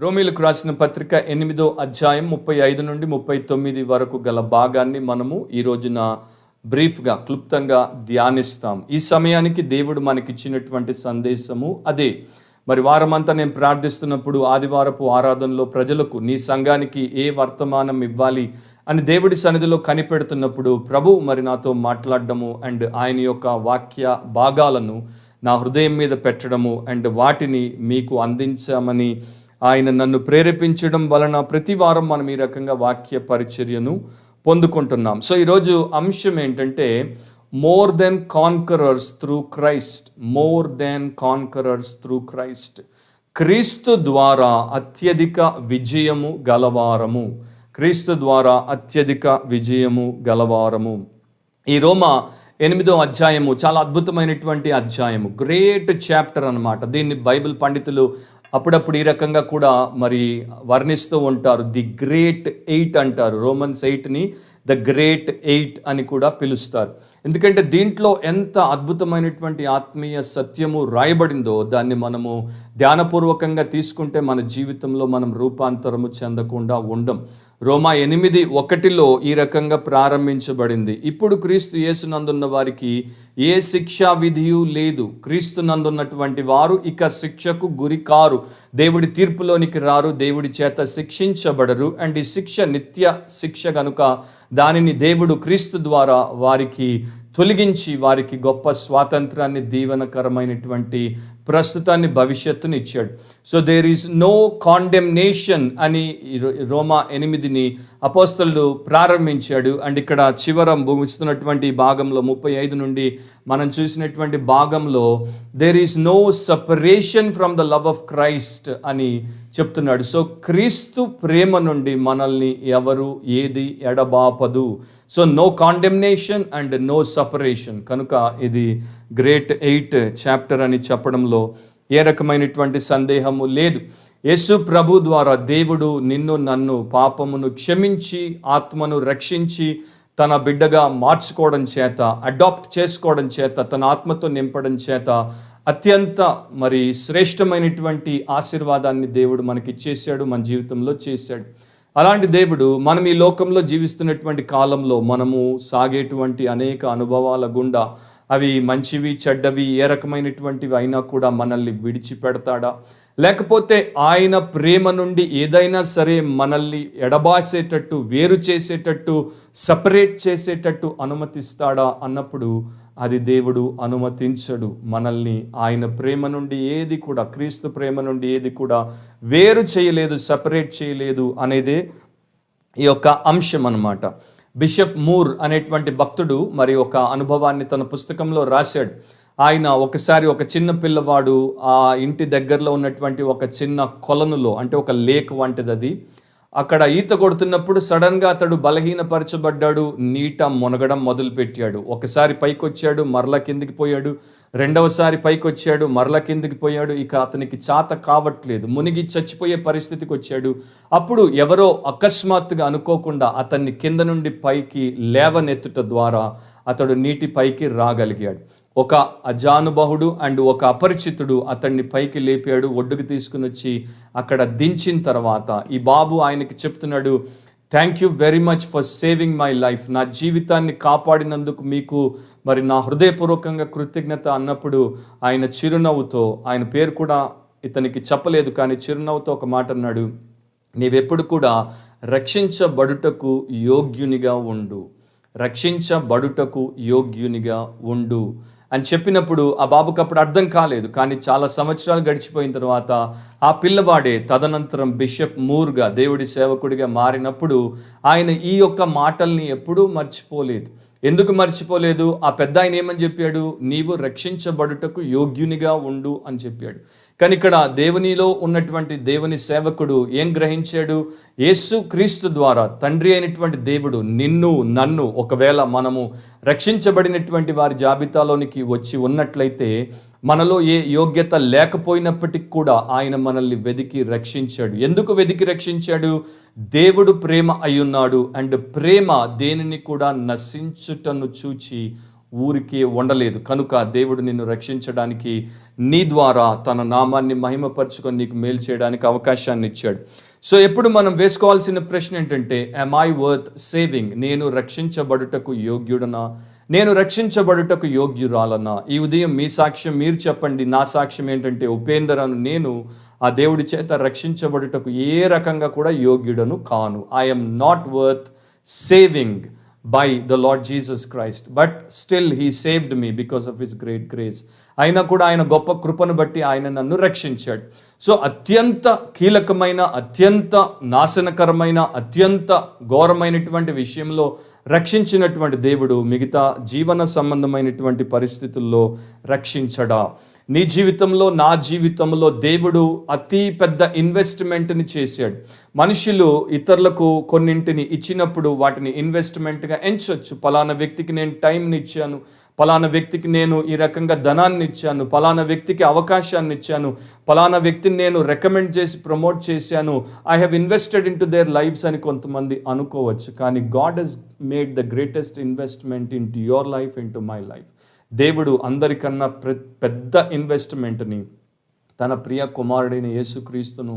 రోమీలకు రాసిన పత్రిక 8వ అధ్యాయం 35 నుండి 39 వరకు గల భాగాన్ని మనము ఈ రోజున బ్రీఫ్గా క్లుప్తంగా ధ్యానిస్తాం. ఈ సమయానికి దేవుడు మనకిచ్చినటువంటి సందేశము అదే. మరి వారమంతా నేను ప్రార్థిస్తున్నప్పుడు ఆదివారపు ఆరాధనలో ప్రజలకు నీ సంఘానికి ఏ వర్తమానం ఇవ్వాలి అని దేవుడి సన్నిధిలో కనిపెడుతున్నప్పుడు ప్రభు మరి నాతో మాట్లాడడము అండ్ ఆయన యొక్క వాక్య భాగాలను నా హృదయం మీద పెట్టడము అండ్ వాటిని మీకు అందించామని ఆయన నన్ను ప్రేరేపించడం వలన ప్రతి వారం మనం ఈ రకంగా వాక్య పరిచర్యను పొందుకుంటున్నాం. సో ఈరోజు అంశం ఏంటంటే more than conquerors through Christ. More than conquerors through Christ. క్రీస్తు ద్వారా అత్యధిక విజయము గలవారము. క్రీస్తు ద్వారా అత్యధిక విజయము గలవారము. ఈ రోమా 8వ అధ్యాయము చాలా అద్భుతమైనటువంటి అధ్యాయము, గ్రేట్ చాప్టర్ అన్నమాట. దీన్ని బైబిల్ పండితులు అప్పుడప్పుడు ఈ రకంగా కూడా మరి వర్ణిస్తూ ఉంటారు. ది గ్రేట్ 8 అంటారు. రోమన్స్ 8ని ద గ్రేట్ 8 అని కూడా పిలుస్తారు. ఎందుకంటే దీంట్లో ఎంత అద్భుతమైనటువంటి ఆత్మీయ సత్యము రాయబడిందో దాన్ని మనము ధ్యానపూర్వకంగా తీసుకుంటే మన జీవితంలో మనం రూపాంతరము చెందకుండా ఉండం. రోమా 8:1 ఈ రకంగా ప్రారంభించబడింది. ఇప్పుడు క్రీస్తు యేసునందున్న వారికి ఏ శిక్షా విధియు లేదు. క్రీస్తు నందున్నటువంటి వారు ఇక శిక్షకు గురి కారు, దేవుడి తీర్పులోనికి రారు, దేవుడి చేత శిక్షించబడరు. అండ్ ఈ శిక్ష నిత్య శిక్ష గనుక దానిని దేవుడు క్రీస్తు ద్వారా వారికి తొలగించి వారికి గొప్ప స్వాతంత్రాన్ని, దీవెనకరమైనటువంటి ప్రస్తుతాన్ని, భవిష్యత్తుని ఇచ్చాడు. So there is no condemnation అని రోమా 8ని అపోస్తలుడు ప్రారంభించాడు. అండ్ ఇక్కడ చివర ముగిస్తున్నటువంటి భాగంలో 35 నుండి మనం చూసినటువంటి భాగంలో there is no separation from the love of Christ అని చెప్తున్నాడు. సో క్రీస్తు ప్రేమ నుండి మనల్ని ఎవరు ఏది ఎడబాపదు. So no condemnation and no separation. కనుక ఇది గ్రేట్ 8 చాప్టర్ అని చెప్పడంలో ఏ రకమైనటువంటి సందేహము లేదు. యేసు ప్రభు ద్వారా దేవుడు నిన్ను నన్ను పాపమును క్షమించి ఆత్మను రక్షించి తన బిడ్డగా మార్చుకోవడం చేత, అడాప్ట్ చేసుకోవడం చేత, తన ఆత్మతో నింపడం చేత అత్యంత మరి శ్రేష్టమైనటువంటి ఆశీర్వాదాన్ని దేవుడు మనకి ఇచ్చేసాడు, మన జీవితంలో చేశాడు. అలాంటి దేవుడు మనం ఈ లోకంలో జీవిస్తున్నటువంటి కాలంలో మనము సాగేటువంటి అనేక అనుభవాల గుండా, అవి మంచివి చెడ్డవి ఏ రకమైనటువంటివి అయినా కూడా మనల్ని విడిచిపెడతాడా, లేకపోతే ఆయన ప్రేమ నుండి ఏదైనా సరే మనల్ని ఎడబాసేటట్టు, వేరు చేసేటట్టు, సపరేట్ చేసేటట్టు అనుమతిస్తాడా అన్నప్పుడు అది దేవుడు అనుమతించడు. మనల్ని ఆయన ప్రేమ నుండి ఏది కూడా, క్రీస్తు ప్రేమ నుండి ఏది కూడా వేరు చేయలేదు, సపరేట్ చేయలేదు అనేదే ఈ యొక్క అంశం అన్నమాట. బిషప్ మూర్ అనేటువంటి భక్తుడు మరి ఒక అనుభవాన్ని తన పుస్తకంలో రాశాడు. ఆయన ఒకసారి ఒక చిన్న పిల్లవాడు ఆ ఇంటి దగ్గరలో ఉన్నటువంటి ఒక చిన్న కొలనులో, అంటే ఒక లేక్ వంటిది అది, అక్కడ ఈత కొడుతున్నప్పుడు సడన్గా అతడు బలహీనపరచబడ్డాడు, నీట మునగడం మొదలుపెట్టాడు. ఒకసారి పైకి వచ్చాడు, మరల కిందికి పోయాడు, రెండవసారి పైకి వచ్చాడు, మరల కిందికి పోయాడు. ఇక అతనికి చాత కావట్లేదు, మునిగి చచ్చిపోయే పరిస్థితికి వచ్చాడు. అప్పుడు ఎవరో అకస్మాత్తుగా అనుకోకుండా అతన్ని కింద నుండి పైకి లేవనెత్తుట ద్వారా అతడు నీటి పైకి రాగలిగాడు. ఒక అజానుబహుడు అండ్ ఒక అపరిచితుడు అతన్ని పైకి లేపాడు, ఒడ్డుకు తీసుకుని వచ్చి అక్కడ దించిన తర్వాత ఈ బాబు ఆయనకి చెప్తున్నాడు, thank you very much for saving my life. నా జీవితాన్ని కాపాడినందుకు మీకు మరి నా హృదయపూర్వకంగా కృతజ్ఞత అన్నప్పుడు ఆయన చిరునవ్వుతో, ఆయన పేరు కూడా ఇతనికి చెప్పలేదు కానీ చిరునవ్వుతో ఒక మాట అన్నాడు, నీవెప్పుడు కూడా రక్షించబడుటకు యోగ్యునిగా ఉండు, రక్షించబడుటకు యోగ్యునిగా ఉండు అని చెప్పినప్పుడు ఆ బాబుకి అప్పుడు అర్థం కాలేదు. కానీ చాలా సంవత్సరాలు గడిచిపోయిన తర్వాత ఆ పిల్లవాడే తదనంతరం బిషప్ మూర్గా, దేవుడి సేవకుడిగా మారినప్పుడు ఆయన ఈ యొక్క మాటల్ని ఎప్పుడూ మర్చిపోలేదు. ఎందుకు మర్చిపోలేదు? ఆ పెద్ద ఆయన ఏమని చెప్పాడు? నీవు రక్షించబడుటకు యోగ్యునిగా ఉండు అని చెప్పాడు. కానీ ఇక్కడ దేవునిలో ఉన్నటువంటి దేవుని సేవకుడు ఏం గ్రహించాడు? యేసు క్రీస్తు ద్వారా తండ్రి అయినటువంటి దేవుడు నిన్ను నన్ను ఒకవేళ మనము రక్షించబడినటువంటి వారి జాబితాలోనికి వచ్చి ఉన్నట్లయితే మనలో ఏ యోగ్యత లేకపోయినప్పటికీ కూడా ఆయన మనల్ని వెదికి రక్షించాడు. ఎందుకు వెదికి రక్షించాడు? దేవుడు ప్రేమ అయ్యున్నాడు. అండ్ ప్రేమ దేనిని కూడా నశించుటను చూచి ఊరికే ఉండలేదు. కనుక దేవుడు నిన్ను రక్షించడానికి నీ ద్వారా తన నామాన్ని మహిమపరచుకొని నీకు మేలు చేయడానికి అవకాశాన్ని ఇచ్చాడు. సో ఎప్పుడు మనం వేసుకోవాల్సిన ప్రశ్న ఏంటంటే, am I worth saving? నేను రక్షించబడుటకు యోగ్యుడనా? నేను రక్షించబడుటకు యోగ్యురాలనా? ఈ ఉదయం మీ సాక్ష్యం మీరు చెప్పండి. నా సాక్ష్యం ఏంటంటే, ఉపేందర్ అను నేను ఆ దేవుడి చేత రక్షించబడుటకు ఏ రకంగా కూడా యోగ్యుడను కాను. I am not worth saving by the Lord Jesus Christ, but still he saved me because of his great grace. అయినా కూడా ఆయన గొప్ప కృపను బట్టి ఆయన నన్ను రక్షించాడు. సో అత్యంత కీలకమైన, అత్యంత నాశనకరమైన, అత్యంత ఘోరమైనటువంటి విషయంలో రక్షించినటువంటి దేవుడు మిగతా జీవన సంబంధమైనటువంటి పరిస్థితుల్లో రక్షించడా? నీ జీవితంలో, నా జీవితంలో దేవుడు అతి పెద్ద ఇన్వెస్ట్మెంట్ని చేశాడు. మనుషులు ఇతరులకు కొన్నింటిని ఇచ్చినప్పుడు వాటిని ఇన్వెస్ట్మెంట్గా ఎంచవచ్చు. పలానా వ్యక్తికి నేను టైంని ఇచ్చాను, పలానా వ్యక్తికి నేను ఈ రకంగా ధనాన్ని ఇచ్చాను, పలానా వ్యక్తికి అవకాశాన్ని ఇచ్చాను, పలానా వ్యక్తిని నేను రికమెండ్ చేసి ప్రమోట్ చేశాను, I have invested into their lives అని కొంతమంది అనుకోవచ్చు. కానీ God has made the greatest investment into your life, into my life. దేవుడు అందరికన్నా పెద్ద ఇన్వెస్ట్మెంట్ని తన ప్రియ కుమారుడైన యేసుక్రీస్తును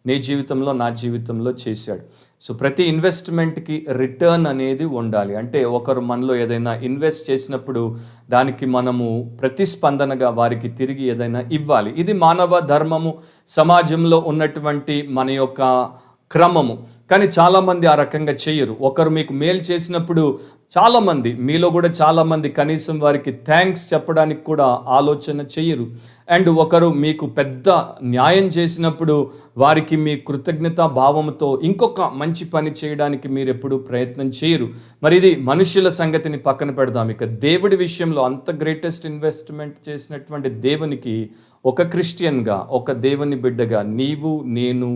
నీ జీవితంలో, నా జీవితంలో చేశాడు. సో ప్రతి ఇన్వెస్ట్మెంట్కి రిటర్న్ అనేది ఉండాలి. అంటే ఒకరు మనలో ఏదైనా ఇన్వెస్ట్ చేసినప్పుడు దానికి మనము ప్రతిస్పందనగా వారికి తిరిగి ఏదైనా ఇవ్వాలి. ఇది మానవ ధర్మము, సమాజంలో ఉన్నటువంటి మన యొక్క క్రమము. కానీ చాలామంది ఆ రకంగా చేయరు. ఒకరు మీకు మేలు చేసినప్పుడు చాలామంది, మీలో కూడా చాలామంది కనీసం వారికి థ్యాంక్స్ చెప్పడానికి కూడా ఆలోచన చేయరు. అండ్ ఒకరు మీకు పెద్ద న్యాయం చేసినప్పుడు వారికి మీ కృతజ్ఞతా భావంతో ఇంకొక మంచి పని చేయడానికి మీరు ఎప్పుడూ ప్రయత్నం చేయరు. మరి ఇది మనుషుల సంగతిని పక్కన పెడదాం. ఇక దేవుడి విషయంలో అంత గ్రేటెస్ట్ ఇన్వెస్ట్మెంట్ చేసినటువంటి దేవునికి ఒక క్రిస్టియన్గా, ఒక దేవుని బిడ్డగా నీవు నేను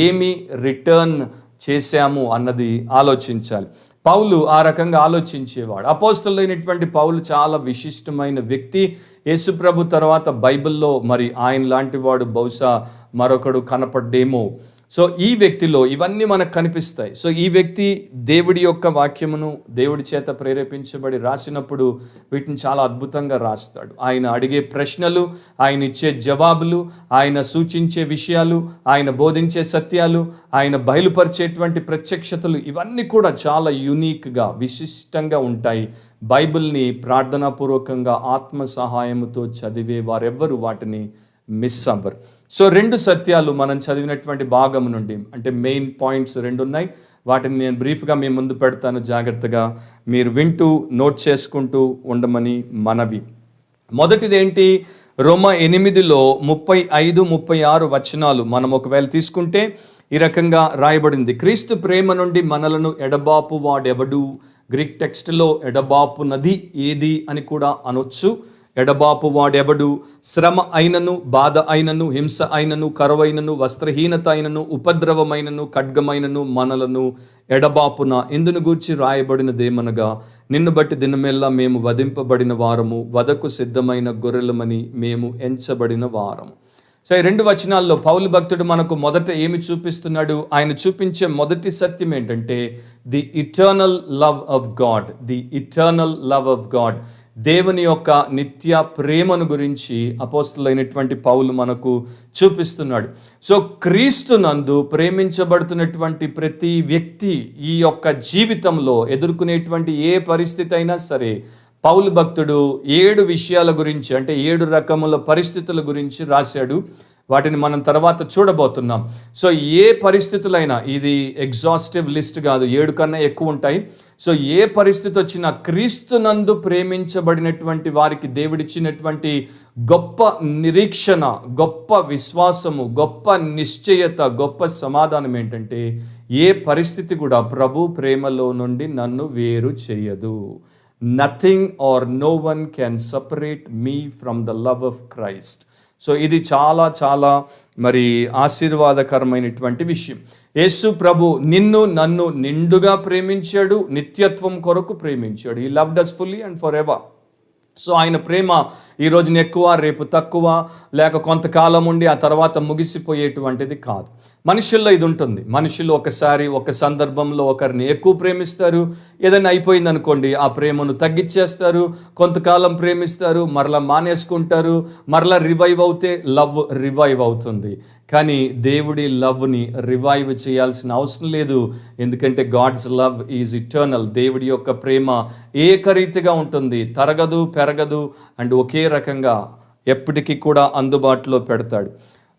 ఏమి రిటర్న్ చేశాము అన్నది ఆలోచించాలి. పౌలు ఆ రకంగా ఆలోచించేవాడు. అపోస్తలుడైనటువంటి పౌలు చాలా విశిష్టమైన వ్యక్తి. యేసుప్రభు తర్వాత బైబిల్లో మరి ఆయన లాంటి వాడు బహుశా మరొకడు కనపడ్డేమో. సో ఈ వ్యక్తిలో ఇవన్నీ మనకు కనిపిస్తాయి. సో ఈ వ్యక్తి దేవుడి యొక్క వాక్యమును దేవుడి చేత ప్రేరేపించబడి రాసినప్పుడు వీటిని చాలా అద్భుతంగా రాస్తాడు. ఆయన అడిగే ప్రశ్నలు, ఆయన ఇచ్చే జవాబులు, ఆయన సూచించే విషయాలు, ఆయన బోధించే సత్యాలు, ఆయన బయలుపరిచేటువంటి ప్రత్యక్షతలు ఇవన్నీ కూడా చాలా యూనిక్గా, విశిష్టంగా ఉంటాయి. బైబిల్ని ప్రార్థనాపూర్వకంగా ఆత్మ సహాయముతో చదివే వారెవ్వరు వాటిని మిస్ అవ్వరు. సో 2 సత్యాలు మనం చదివినటువంటి భాగం నుండి, అంటే మెయిన్ పాయింట్స్ 2 ఉన్నాయి. వాటిని నేను బ్రీఫ్గా మీ ముందు పెడతాను. జాగ్రత్తగా మీరు వింటూ నోట్ చేసుకుంటూ ఉండమని మనవి. మొదటిది ఏంటి? రోమా 8లో 35-36 వచనాలు మనం ఒకవేళ తీసుకుంటే ఈ రకంగా రాయబడింది. క్రీస్తు ప్రేమ నుండి మనలను ఎడబాపు వాడెవడు? గ్రీక్ టెక్స్ట్లో ఎడబాపు నది ఏది అని కూడా అనొచ్చు. ఎడబాపు వాడెవడు? శ్రమ అయినను, బాధ అయినను, హింస అయినను, కరువైనను, వస్త్రహీనత అయినను, ఉపద్రవమైనను, ఖడ్గమైనను మనలను ఎడబాపున. ఇందును గూర్చి రాయబడినదేమనగా, నిన్ను బట్టి దినమెల్లా మేము వధింపబడిన వారము, వధకు సిద్ధమైన గొర్రెలమని మేము ఎంచబడిన వారము. సో ఈ 2 వచనాల్లో పౌలు భక్తుడు మనకు మొదట ఏమి చూపిస్తున్నాడు? ఆయన చూపించే మొదటి సత్యం ఏంటంటే the eternal love of God. The eternal love of God, దేవుని యొక్క నిత్య ప్రేమను గురించి అపోస్తలుడైనటువంటి పౌలు మనకు చూపిస్తున్నాడు. సో క్రీస్తునందు ప్రేమించబడుతున్నటువంటి ప్రతి వ్యక్తి ఈ యొక్క జీవితంలో ఎదుర్కొనేటువంటి ఏ పరిస్థితి అయినా సరే పౌలు భక్తుడు 7 విషయాల గురించి, అంటే 7 రకముల పరిస్థితుల గురించి రాశాడు. వాటిని మనం తర్వాత చూడబోతున్నాం. సో ఏ పరిస్థితులైనా, ఇది ఎగ్జాస్టివ్ లిస్ట్ కాదు, 7 కన్నా ఎక్కువ ఉంటాయి. సో ఏ పరిస్థితి వచ్చినా క్రీస్తునందు ప్రేమించబడినటువంటి వారికి దేవుడిచ్చినటువంటి గొప్ప నిరీక్షణ, గొప్ప విశ్వాసము, గొప్ప నిశ్చయత, గొప్ప సమాధానం ఏంటంటే ఏ పరిస్థితి కూడా ప్రభు ప్రేమలో నుండి నన్ను వేరు చేయదు. Nothing or no one can separate me from the love of Christ. So ఇది చాలా చాలా మరి ఆశీర్వాదకరమైనటువంటి విషయం. యేసు ప్రభు నిన్ను నన్ను నిండుగా ప్రేమించాడు, నిత్యత్వం కొరకు ప్రేమించాడు. He loved us fully and forever. So ఆయన ప్రేమ ఈ రోజున ఎక్కువ, రేపు తక్కువ, లేక కొంతకాలం ఉండి ఆ తర్వాత ముగిసిపోయేటువంటిది కాదు. మనుషుల్లో ఇది ఉంటుంది. మనుషులు ఒక సందర్భంలో ఒకరిని ఎక్కువ ప్రేమిస్తారు. ఏదైనా అయిపోయింది అనుకోండి, ఆ ప్రేమను తగ్గించేస్తారు. కొంతకాలం ప్రేమిస్తారు, మరలా మానేసుకుంటారు. మరలా రివైవ్ అవుతే లవ్ రివైవ్ అవుతుంది. కానీ దేవుడి లవ్ని రివైవ్ చేయాల్సిన అవసరం లేదు. ఎందుకంటే గాడ్స్ లవ్ ఈజ్ ఇటర్నల్. దేవుడి యొక్క ప్రేమ ఏకరీతిగా ఉంటుంది, తరగదు, పెరగదు అండ్ ఒకే రకంగా ఎప్పటికీ కూడా అందుబాటులో పెడతాడు.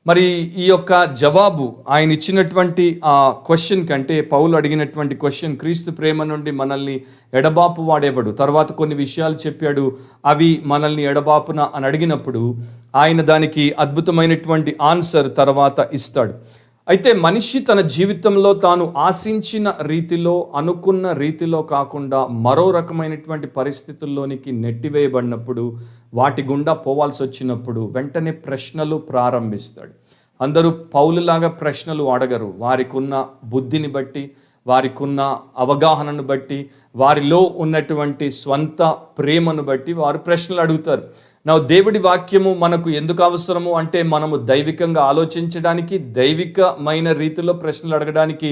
మరి ఈ యొక్క జవాబు ఆయన ఇచ్చినటువంటి ఆ క్వశ్చన్ కంటే, పౌలు అడిగినటువంటి క్వశ్చన్, క్రీస్తు ప్రేమ నుండి మనల్ని ఎడబాపు వాడేవాడు, తర్వాత కొన్ని విషయాలు చెప్పాడు, అవి మనల్ని ఎడబాపున అని అడిగినప్పుడు ఆయన దానికి అద్భుతమైనటువంటి ఆన్సర్ తర్వాత ఇస్తాడు. అయితే మనిషి తన జీవితంలో తాను ఆశించిన రీతిలో, అనుకున్న రీతిలో కాకుండా మరో రకమైనటువంటి పరిస్థితుల్లోనికి నెట్టివేయబడినప్పుడు, వాటి గుండా పోవాల్సి వచ్చినప్పుడు వెంటనే ప్రశ్నలు ప్రారంభిస్తాడు. అందరూ పౌలులాగా ప్రశ్నలు అడగరు. వారికి ఉన్న బుద్ధిని బట్టి, వారికి ఉన్న అవగాహనను బట్టి, వారిలో ఉన్నటువంటి స్వంత ప్రేమను బట్టి వారు ప్రశ్నలు అడుగుతారు. దేవుడి వాక్యము మనకు ఎందుకు అవసరము అంటే, మనము దైవికంగా ఆలోచించడానికి, దైవికమైన రీతిలో ప్రశ్నలు అడగడానికి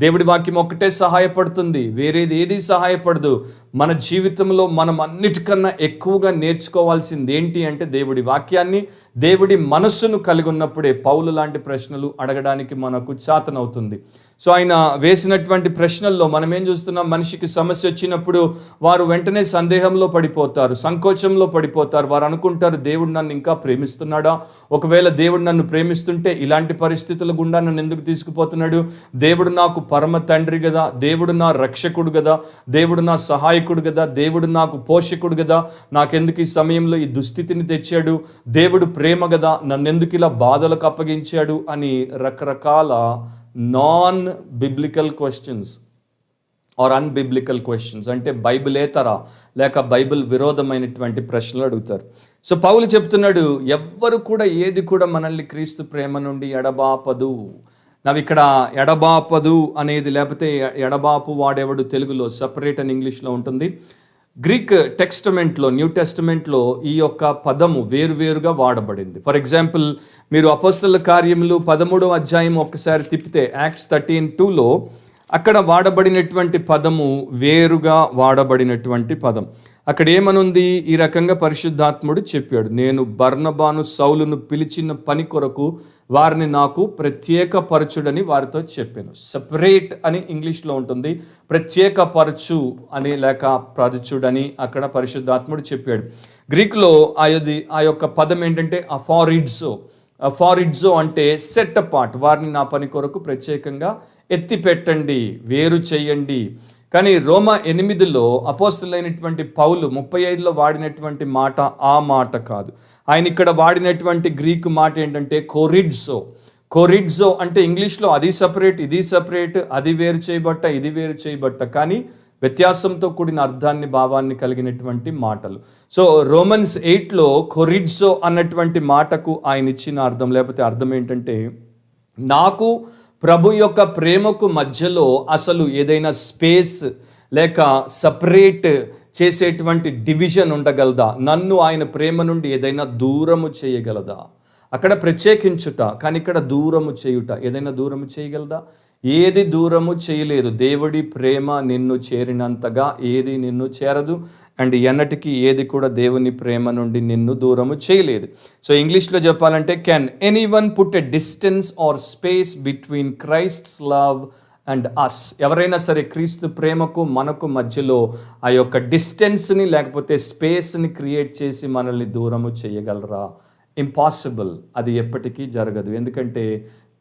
దేవుడి వాక్యం ఒక్కటే సహాయపడుతుంది. వేరేది ఏది సహాయపడదు. మన జీవితంలో మనం అన్నిటికన్నా ఎక్కువగా నేర్చుకోవాల్సింది ఏంటి అంటే దేవుడి వాక్యాన్ని, దేవుడి మనస్సును కలిగి ఉన్నప్పుడే పౌలు లాంటి ప్రశ్నలు అడగడానికి మనకు చాతనవుతుంది. సో ఆయన వేసినటువంటి ప్రశ్నల్లో మనం ఏం చూస్తున్నాం? మనిషికి సమస్య వచ్చినప్పుడు వారు వెంటనే సందేహంలో పడిపోతారు, సంకోచంలో పడిపోతారు. వారు అనుకుంటారు, దేవుడు నన్ను ఇంకా ప్రేమిస్తున్నాడా? ఒకవేళ దేవుడు నన్ను ప్రేమిస్తుంటే ఇలాంటి పరిస్థితుల గుండా నన్ను ఎందుకు తీసుకుపోతున్నాడు? దేవుడు నాకు పరమ తండ్రి కదా, దేవుడు నా రక్షకుడు కదా, దేవుడు నా సహాయకుడు కదా, దేవుడు నాకు పోషకుడు కదా, నాకెందుకు ఈ సమయంలో ఈ దుస్థితిని తెచ్చాడు? దేవుడు ప్రేమ కదా, నన్నెందుకు ఇలా బాధలకు అప్పగించాడు అని రకరకాల non biblical questions or unbiblical questions, అంటే బైబిలేతర లేక బైబిల్ విరోధమైనటువంటి ప్రశ్నలు అడుగుతారు. సో పౌలు చెప్తున్నాడు, ఎవ్వరు కూడా ఏది కూడా మనల్ని క్రీస్తు ప్రేమ నుండి ఎడబాపదు. ఇక్కడ ఎడబాపదు అనేది, లేకపోతే ఎడబాపు వాడేవాడు తెలుగులో సపరేట్ అని ఇంగ్లీష్లో ఉంటుంది. గ్రీక్ టెక్స్టమెంట్లో, న్యూ టెస్టమెంట్లో ఈ యొక్క పదము వేరువేరుగా వాడబడింది. ఫర్ ఎగ్జాంపుల్, మీరు అపోస్తలుల కార్యములు 13వ అధ్యాయం ఒక్కసారి తిప్పితే యాక్ట్స్ 13:2లో అక్కడ వాడబడినటువంటి పదము వేరుగా వాడబడినటువంటి పదం. అక్కడ ఏమనుంది? ఈ రకంగా పరిశుద్ధాత్ముడు చెప్పాడు, నేను బర్నబాను సౌలును పిలిచిన పని కొరకు వారిని నాకు ప్రత్యేకపరచుడని వారితో చెప్పాను. సెపరేట్ అని ఇంగ్లీష్లో ఉంటుంది, ప్రత్యేకపరచు అని లేక పరచుడని అక్కడ పరిశుద్ధాత్ముడు చెప్పాడు. గ్రీకులో ఆ యొక్క పదం ఏంటంటే అఫారిడ్జో. అఫారిడ్జో అంటే సెట్ అపార్ట్, వారిని నా పని కొరకు ప్రత్యేకంగా ఎత్తిపెట్టండి, వేరు చేయండి. కానీ రోమా 8లో అపోస్తలులైనటువంటి పౌలు 35లో వాడినటువంటి మాట ఆ మాట కాదు. ఆయన ఇక్కడ వాడినటువంటి గ్రీకు మాట ఏంటంటే కొరిడ్జో. కొరిడ్జో అంటే ఇంగ్లీష్లో అది సపరేట్, ఇది సపరేట్, అది వేరు చేయబట్ట, ఇది వేరు చేయబట్ట, కానీ వ్యత్యాసంతో కూడిన అర్థాన్ని, భావాన్ని కలిగినటువంటి మాటలు. సో రోమన్స్ 8లో కొరిడ్జో అన్నటువంటి మాటకు ఆయన ఇచ్చిన అర్థం, లేకపోతే అర్థం ఏంటంటే, నాకు ప్రభు యొక్క ప్రేమకు మధ్యలో అసలు ఏదైనా స్పేస్ లేక సపరేట్ చేసేటువంటి డివిజన్ ఉండగలదా? నన్ను ఆయన ప్రేమ నుండి ఏదైనా దూరము చేయగలదా? అక్కడ ప్రత్యేకించుట, కానీ ఇక్కడ దూరము చేయుట. ఏదైనా దూరము చేయగలదా? ఏది దూరము చేయలేదు. దేవుడి ప్రేమ నిన్ను చేరినంతగా ఏది నిన్ను చేరదు. అండ్ ఎన్నటికీ ఏది కూడా దేవుని ప్రేమ నుండి నిన్ను దూరము చేయలేదు. సో ఇంగ్లీష్లో చెప్పాలంటే, can anyone put a distance or space between Christ's love and us? ఎవరైనా సరే క్రీస్తు ప్రేమకు మనకు మధ్యలో ఆ యొక్క డిస్టెన్స్ని లేకపోతే స్పేస్ని క్రియేట్ చేసి మనల్ని దూరము చేయగలరా? ఇంపాసిబుల్. అది ఎప్పటికీ జరగదు. ఎందుకంటే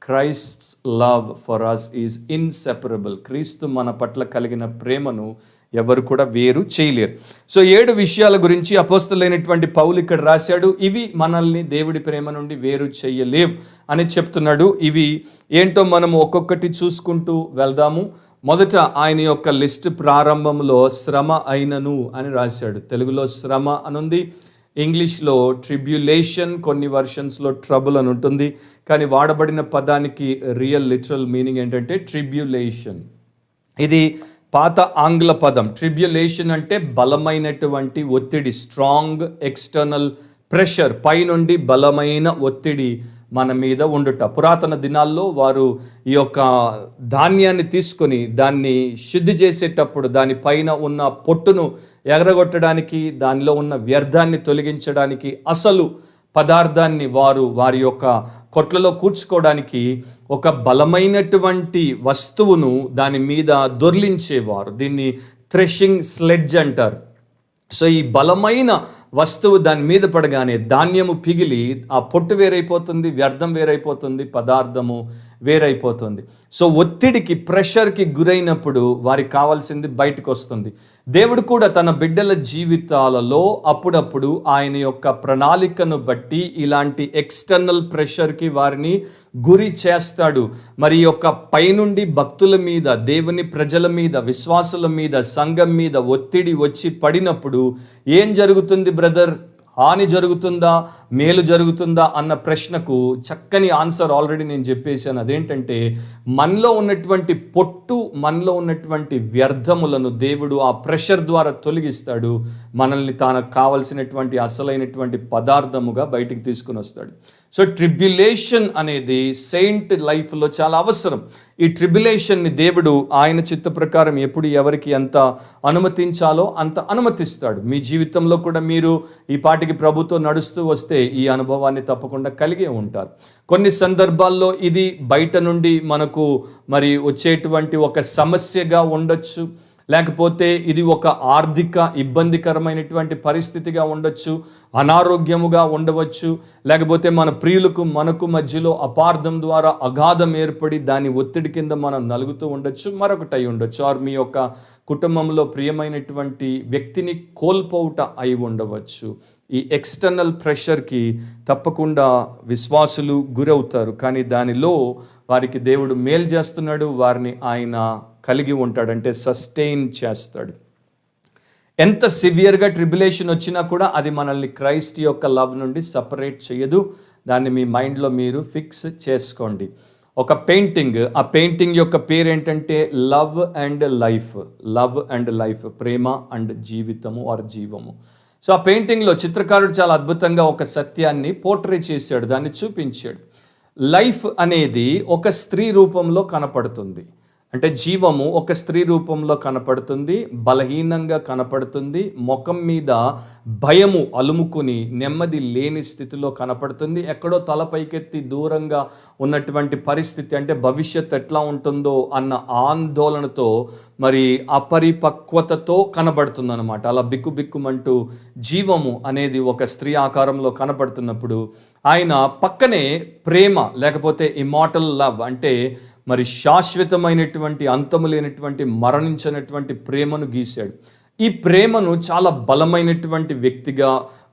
Christ's love for us is inseparable. క్రీస్తు మన పట్ల కలిగిన ప్రేమను ఎవరు కూడా వేరు చేయలేరు. సో 7 విషయాల గురించి అపోస్తలులైనటువంటి పౌలు ఇక్కడ రాశాడు. ఇవి మనల్ని దేవుడి ప్రేమ నుండి వేరు చేయలేవు అని చెప్తున్నాడు. ఇవి ఏంటో మనం ఒక్కొక్కటి చూసుకుంటూ వెళ్దాము. మొదట ఆయన యొక్క లిస్ట్ ప్రారంభంలో శ్రమ అయినను అని రాశాడు. తెలుగులో శ్రమ అనుంది, ఇంగ్లీష్లో ట్రిబ్యులేషన్, కొన్ని వర్షన్స్లో ట్రబుల్ అని ఉంటుంది. కానీ వాడబడిన పదానికి రియల్ లిటరల్ మీనింగ్ ఏంటంటే ట్రిబ్యులేషన్. ఇది పాత ఆంగ్ల పదం. ట్రిబ్యులేషన్ అంటే బలమైనటువంటి ఒత్తిడి, స్ట్రాంగ్ ఎక్స్టర్నల్ ప్రెషర్, పైనుండి బలమైన ఒత్తిడి మన మీద ఉండుట. పురాతన దినాల్లో వారు ఈ యొక్క ధాన్యాన్ని తీసుకొని దాన్ని శుద్ధి చేసేటప్పుడు దానిపైన ఉన్న పొట్టును ఎగరగొట్టడానికి, దానిలో ఉన్న వ్యర్థాన్ని తొలగించడానికి, అసలు పదార్థాన్ని వారి యొక్క కొట్లలో కూర్చుకోవడానికి ఒక బలమైనటువంటి వస్తువును దాని మీద దొర్లించేవారు. దీన్ని థ్రెషింగ్ స్లెడ్జ్ అంటారు. సో ఈ బలమైన వస్తువు దాని మీద పడగానే ధాన్యము పిగిలి ఆ పొట్టు వేరైపోతుంది, వ్యర్థం వేరైపోతుంది, పదార్థము వేరైపోతుంది. సో ఒత్తిడికి, ప్రెషర్కి గురైనప్పుడు వారికి కావాల్సింది బయటకు వస్తుంది. దేవుడు కూడా తన బిడ్డల జీవితాలలో అప్పుడప్పుడు ఆయన యొక్క ప్రణాళికను బట్టి ఇలాంటి ఎక్స్టర్నల్ ప్రెషర్కి వారిని గురి చేస్తాడు. మరి యొక్క పైనుండి భక్తుల మీద, దేవుని ప్రజల మీద, విశ్వాసుల మీద, సంఘం మీద ఒత్తిడి వచ్చి పడినప్పుడు ఏం జరుగుతుంది బ్రదర్? హాని జరుగుతుందా, మేలు జరుగుతుందా అన్న ప్రశ్నకు చక్కని ఆన్సర్ ఆల్రెడీ నేను చెప్పేశాను. అదేంటంటే మనలో ఉన్నటువంటి పొట్టు, మనలో ఉన్నటువంటి వ్యర్థములను దేవుడు ఆ ప్రెషర్ ద్వారా తొలగిస్తాడు. మనల్ని తనకు కావలసినటువంటి అసలైనటువంటి పదార్థముగా బయటికి తీసుకుని వస్తాడు. సో ట్రిబ్యులేషన్ అనేది సెయింట్ లైఫ్లో చాలా అవసరం. ఈ ట్రిబ్యులేషన్ని దేవుడు ఆయన చిత్త ప్రకారం ఎప్పుడు ఎవరికి ఎంత అనుమతించాలో అంత అనుమతిస్తాడు. మీ జీవితంలో కూడా మీరు ఈ పాటికి ప్రభుతో నడుస్తూ వస్తే ఈ అనుభవాన్ని తప్పకుండా కలిగే ఉంటారు. కొన్ని సందర్భాల్లో ఇది బయట నుండి మనకు మరి వచ్చేటువంటి ఒక సమస్యగా ఉండొచ్చు, లేకపోతే ఇది ఒక ఆర్థిక ఇబ్బందికరమైనటువంటి పరిస్థితిగా ఉండొచ్చు, అనారోగ్యముగా ఉండవచ్చు, లేకపోతే మన ప్రియులకు మనకు మధ్యలో అపార్థం ద్వారా అగాధం ఏర్పడి దాని ఒత్తిడి కింద మనం నలుగుతూ ఉండొచ్చు, మరొకటి అయి ఉండొచ్చు. ఆర్ మీ యొక్క కుటుంబంలో ప్రియమైనటువంటి వ్యక్తిని కోల్పోవుట అయి ఉండవచ్చు. ఈ ఎక్స్టర్నల్ ప్రెషర్కి తప్పకుండా విశ్వాసులు గురవుతారు. కానీ దానిలో వారికి దేవుడు మేలు చేస్తున్నాడు, వారిని ఆయన కలిగి ఉంటాడు, అంటే సస్టైన్ చేస్తాడు. ఎంత సివియర్గా ట్రిబ్యులేషన్ వచ్చినా కూడా అది మనల్ని క్రైస్ట్ యొక్క లవ్ నుండి సపరేట్ చేయదు. దాన్ని మీ మైండ్లో మీరు ఫిక్స్ చేసుకోండి. ఒక పెయింటింగ్, ఆ పెయింటింగ్ యొక్క పేరు ఏంటంటే love and life. Love and life, Prema and జీవితము ఆర్ జీవము. సో ఆ పెయింటింగ్లో చిత్రకారుడు చాలా అద్భుతంగా ఒక సత్యాన్ని పోర్ట్రే చేశాడు, దాన్ని చూపించాడు. లైఫ్ అనేది ఒక స్త్రీ రూపంలో కనపడుతుంది. అంటే జీవము ఒక స్త్రీ రూపంలో కనపడుతుంది, బలహీనంగా కనపడుతుంది, ముఖం మీద భయము అలుముకుని నెమ్మది లేని స్థితిలో కనపడుతుంది, ఎక్కడో తల పైకెత్తి దూరంగా ఉన్నటువంటి పరిస్థితి, అంటే భవిష్యత్ ఎట్లా ఉంటుందో అన్న ఆందోళనతో మరి అపరిపక్వతతో కనబడుతుంది అనమాట. అలా బిక్కుబిక్కుమంటూ జీవము అనేది ఒక స్త్రీ ఆకారంలో కనపడుతున్నప్పుడు ఆయన పక్కనే ప్రేమ, లేకపోతే ఇమార్టల్ లవ్, అంటే మరి శాశ్వతమైనటువంటి, అంతము లేనటువంటి, మరణించినటువంటి ప్రేమను గీశాడు. ఈ ప్రేమను చాలా బలమైనటువంటి వ్యక్తిగా,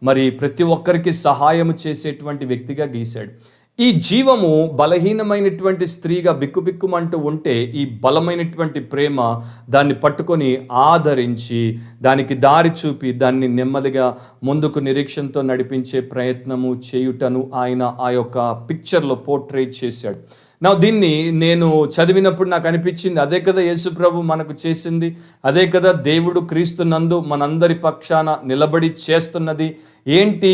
మరి ప్రతి ఒక్కరికి సహాయం చేసేటువంటి వ్యక్తిగా గీశాడు. ఈ జీవము బలహీనమైనటువంటి స్త్రీగా బిక్కుబిక్కుమంటూ ఉంటే ఈ బలమైనటువంటి ప్రేమ దాన్ని పట్టుకొని ఆదరించి, దానికి దారి చూపి, దాన్ని నెమ్మదిగా ముందుకు నిరీక్షణతో నడిపించే ప్రయత్నము చేయుటను ఆయన ఆ యొక్క పిక్చర్లో పోర్ట్రేట్ చేశాడు. దీన్ని నేను చదివినప్పుడు నాకు అనిపించింది, అదే కదా యేసు ప్రభు మనకు చేసింది, అదే కదా దేవుడు క్రీస్తు నందు మనందరి పక్షాన నిలబడి చేస్తున్నది. ఏంటి?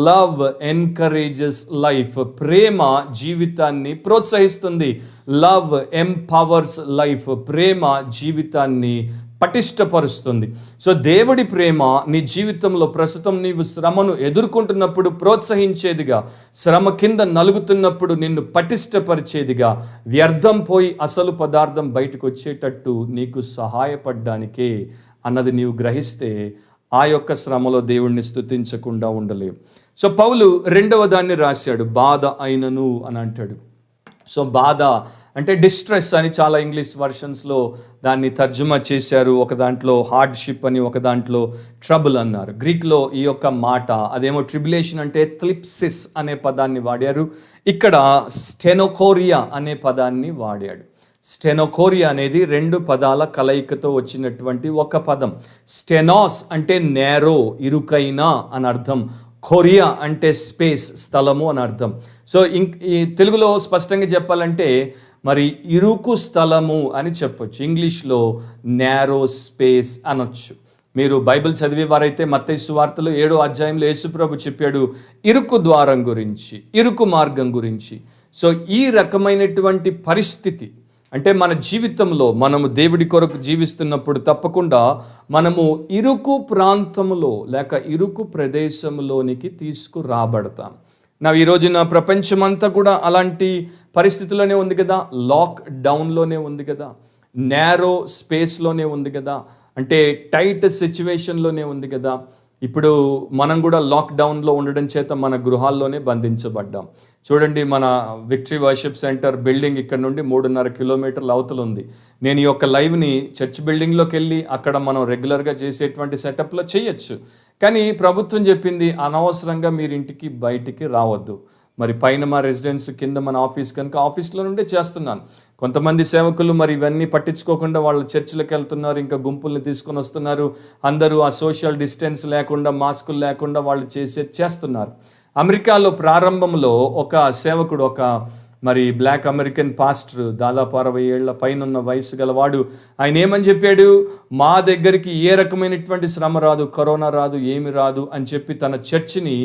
Love encourages life. ప్రేమ జీవితాన్ని ప్రోత్సహిస్తుంది. Love empowers life. ప్రేమ జీవితాన్ని పటిష్టపరుస్తుంది. సో దేవుడి ప్రేమ నీ జీవితంలో ప్రస్తుతం నీవు శ్రమను ఎదుర్కొంటున్నప్పుడు ప్రోత్సహించేదిగా, శ్రమ కింద నలుగుతున్నప్పుడు నిన్ను పటిష్టపరిచేదిగా, వ్యర్థం పోయి అసలు పదార్థం బయటకు వచ్చేటట్టు నీకు సహాయపడడానికే అన్నది నీవు గ్రహిస్తే ఆ యొక్క శ్రమలో దేవుణ్ణి స్తుతించకుండా ఉండలేవు. సో పౌలు రెండవ దాన్ని రాశాడు, బాధ అయినను అని అంటాడు. సో బాధ అంటే డిస్ట్రెస్ అని చాలా ఇంగ్లీష్ వర్షన్స్లో దాన్ని తర్జుమా చేశారు. ఒక దాంట్లో హార్డ్షిప్ అని, ఒక దాంట్లో ట్రబుల్ అన్నారు. గ్రీక్లో ఈ యొక్క మాట అదేమో ట్రిబులేషన్ అంటే థ్లిప్సిస్ అనే పదాన్ని వాడారు, ఇక్కడ స్టెనోకోరియా అనే పదాన్ని వాడాడు. స్టెనోకోరియా అనేది రెండు పదాల కలయికతో వచ్చినటువంటి ఒక పదం. స్టెనాస్ అంటే నేరో, ఇరుకైన అని అర్థం. కొరియా అంటే స్పేస్, స్థలము అని అర్థం. సో ఈ తెలుగులో స్పష్టంగా చెప్పాలంటే మరి ఇరుకు స్థలము అని చెప్పొచ్చు. ఇంగ్లీష్లో నేరో స్పేస్ అనొచ్చు. మీరు బైబిల్ చదివేవారైతే మత్తయి సువార్తలో 7వ అధ్యాయంలో యేసుప్రభు చెప్పాడు ఇరుకు ద్వారం గురించి, ఇరుకు మార్గం గురించి. సో ఈ రకమైనటువంటి పరిస్థితి అంటే మన జీవితంలో మనము దేవుడి కొరకు జీవిస్తున్నప్పుడు తప్పకుండా మనము ఇరుకు ప్రాంతంలో లేక ఇరుకు ప్రదేశంలోనికి తీసుకురాబడతాం. ఈ రోజున ప్రపంచమంతా కూడా అలాంటి పరిస్థితుల్లోనే ఉంది కదా, లాక్ డౌన్లోనే ఉంది కదా, నేరో స్పేస్లోనే ఉంది కదా, అంటే టైట్ సిచ్యువేషన్లోనే ఉంది కదా. ఇప్పుడు మనం కూడా లాక్డౌన్లో ఉండడం చేత మన గృహాల్లోనే బంధించబడ్డాం. చూడండి, మన విక్టరీ వర్షిప్ సెంటర్ బిల్డింగ్ ఇక్కడ నుండి 3.5 కిలోమీటర్ల అవతల ఉంది. నేను ఈ యొక్క లైవ్ని చర్చ్ బిల్డింగ్లోకి వెళ్ళి అక్కడ మనం రెగ్యులర్గా చేసేటువంటి సెటప్లో చేయొచ్చు. కానీ ప్రభుత్వం చెప్పింది అనవసరంగా మీరు ఇంటికి బయటికి రావద్దు. మరి పైన మా రెసిడెన్స్, కింద మన ఆఫీస్ కనుక ఆఫీస్లో నుండే చేస్తున్నాను. కొంతమంది సేవకులు మరి ఇవన్నీ పట్టించుకోకుండా వాళ్ళు చర్చిలకు వెళ్తున్నారు, ఇంకా గుంపుల్ని తీసుకొని వస్తున్నారు. అందరూ ఆ సోషల్ డిస్టెన్స్ లేకుండా, మాస్కులు లేకుండా వాళ్ళు చేస్తున్నారు. అమెరికాలో ప్రారంభంలో ఒక సేవకుడు, ఒక మరి బ్లాక్ అమెరికన్ పాస్టర్, దాదాపు 60 ఏళ్ల పైన వయసు గలవాడు, ఆయన ఏమని చెప్పాడు, మా దగ్గరికి ఏ రకమైనటువంటి శ్రమ రాదు, కరోనా రాదు, ఏమి రాదు అని చెప్పి తన చర్చిని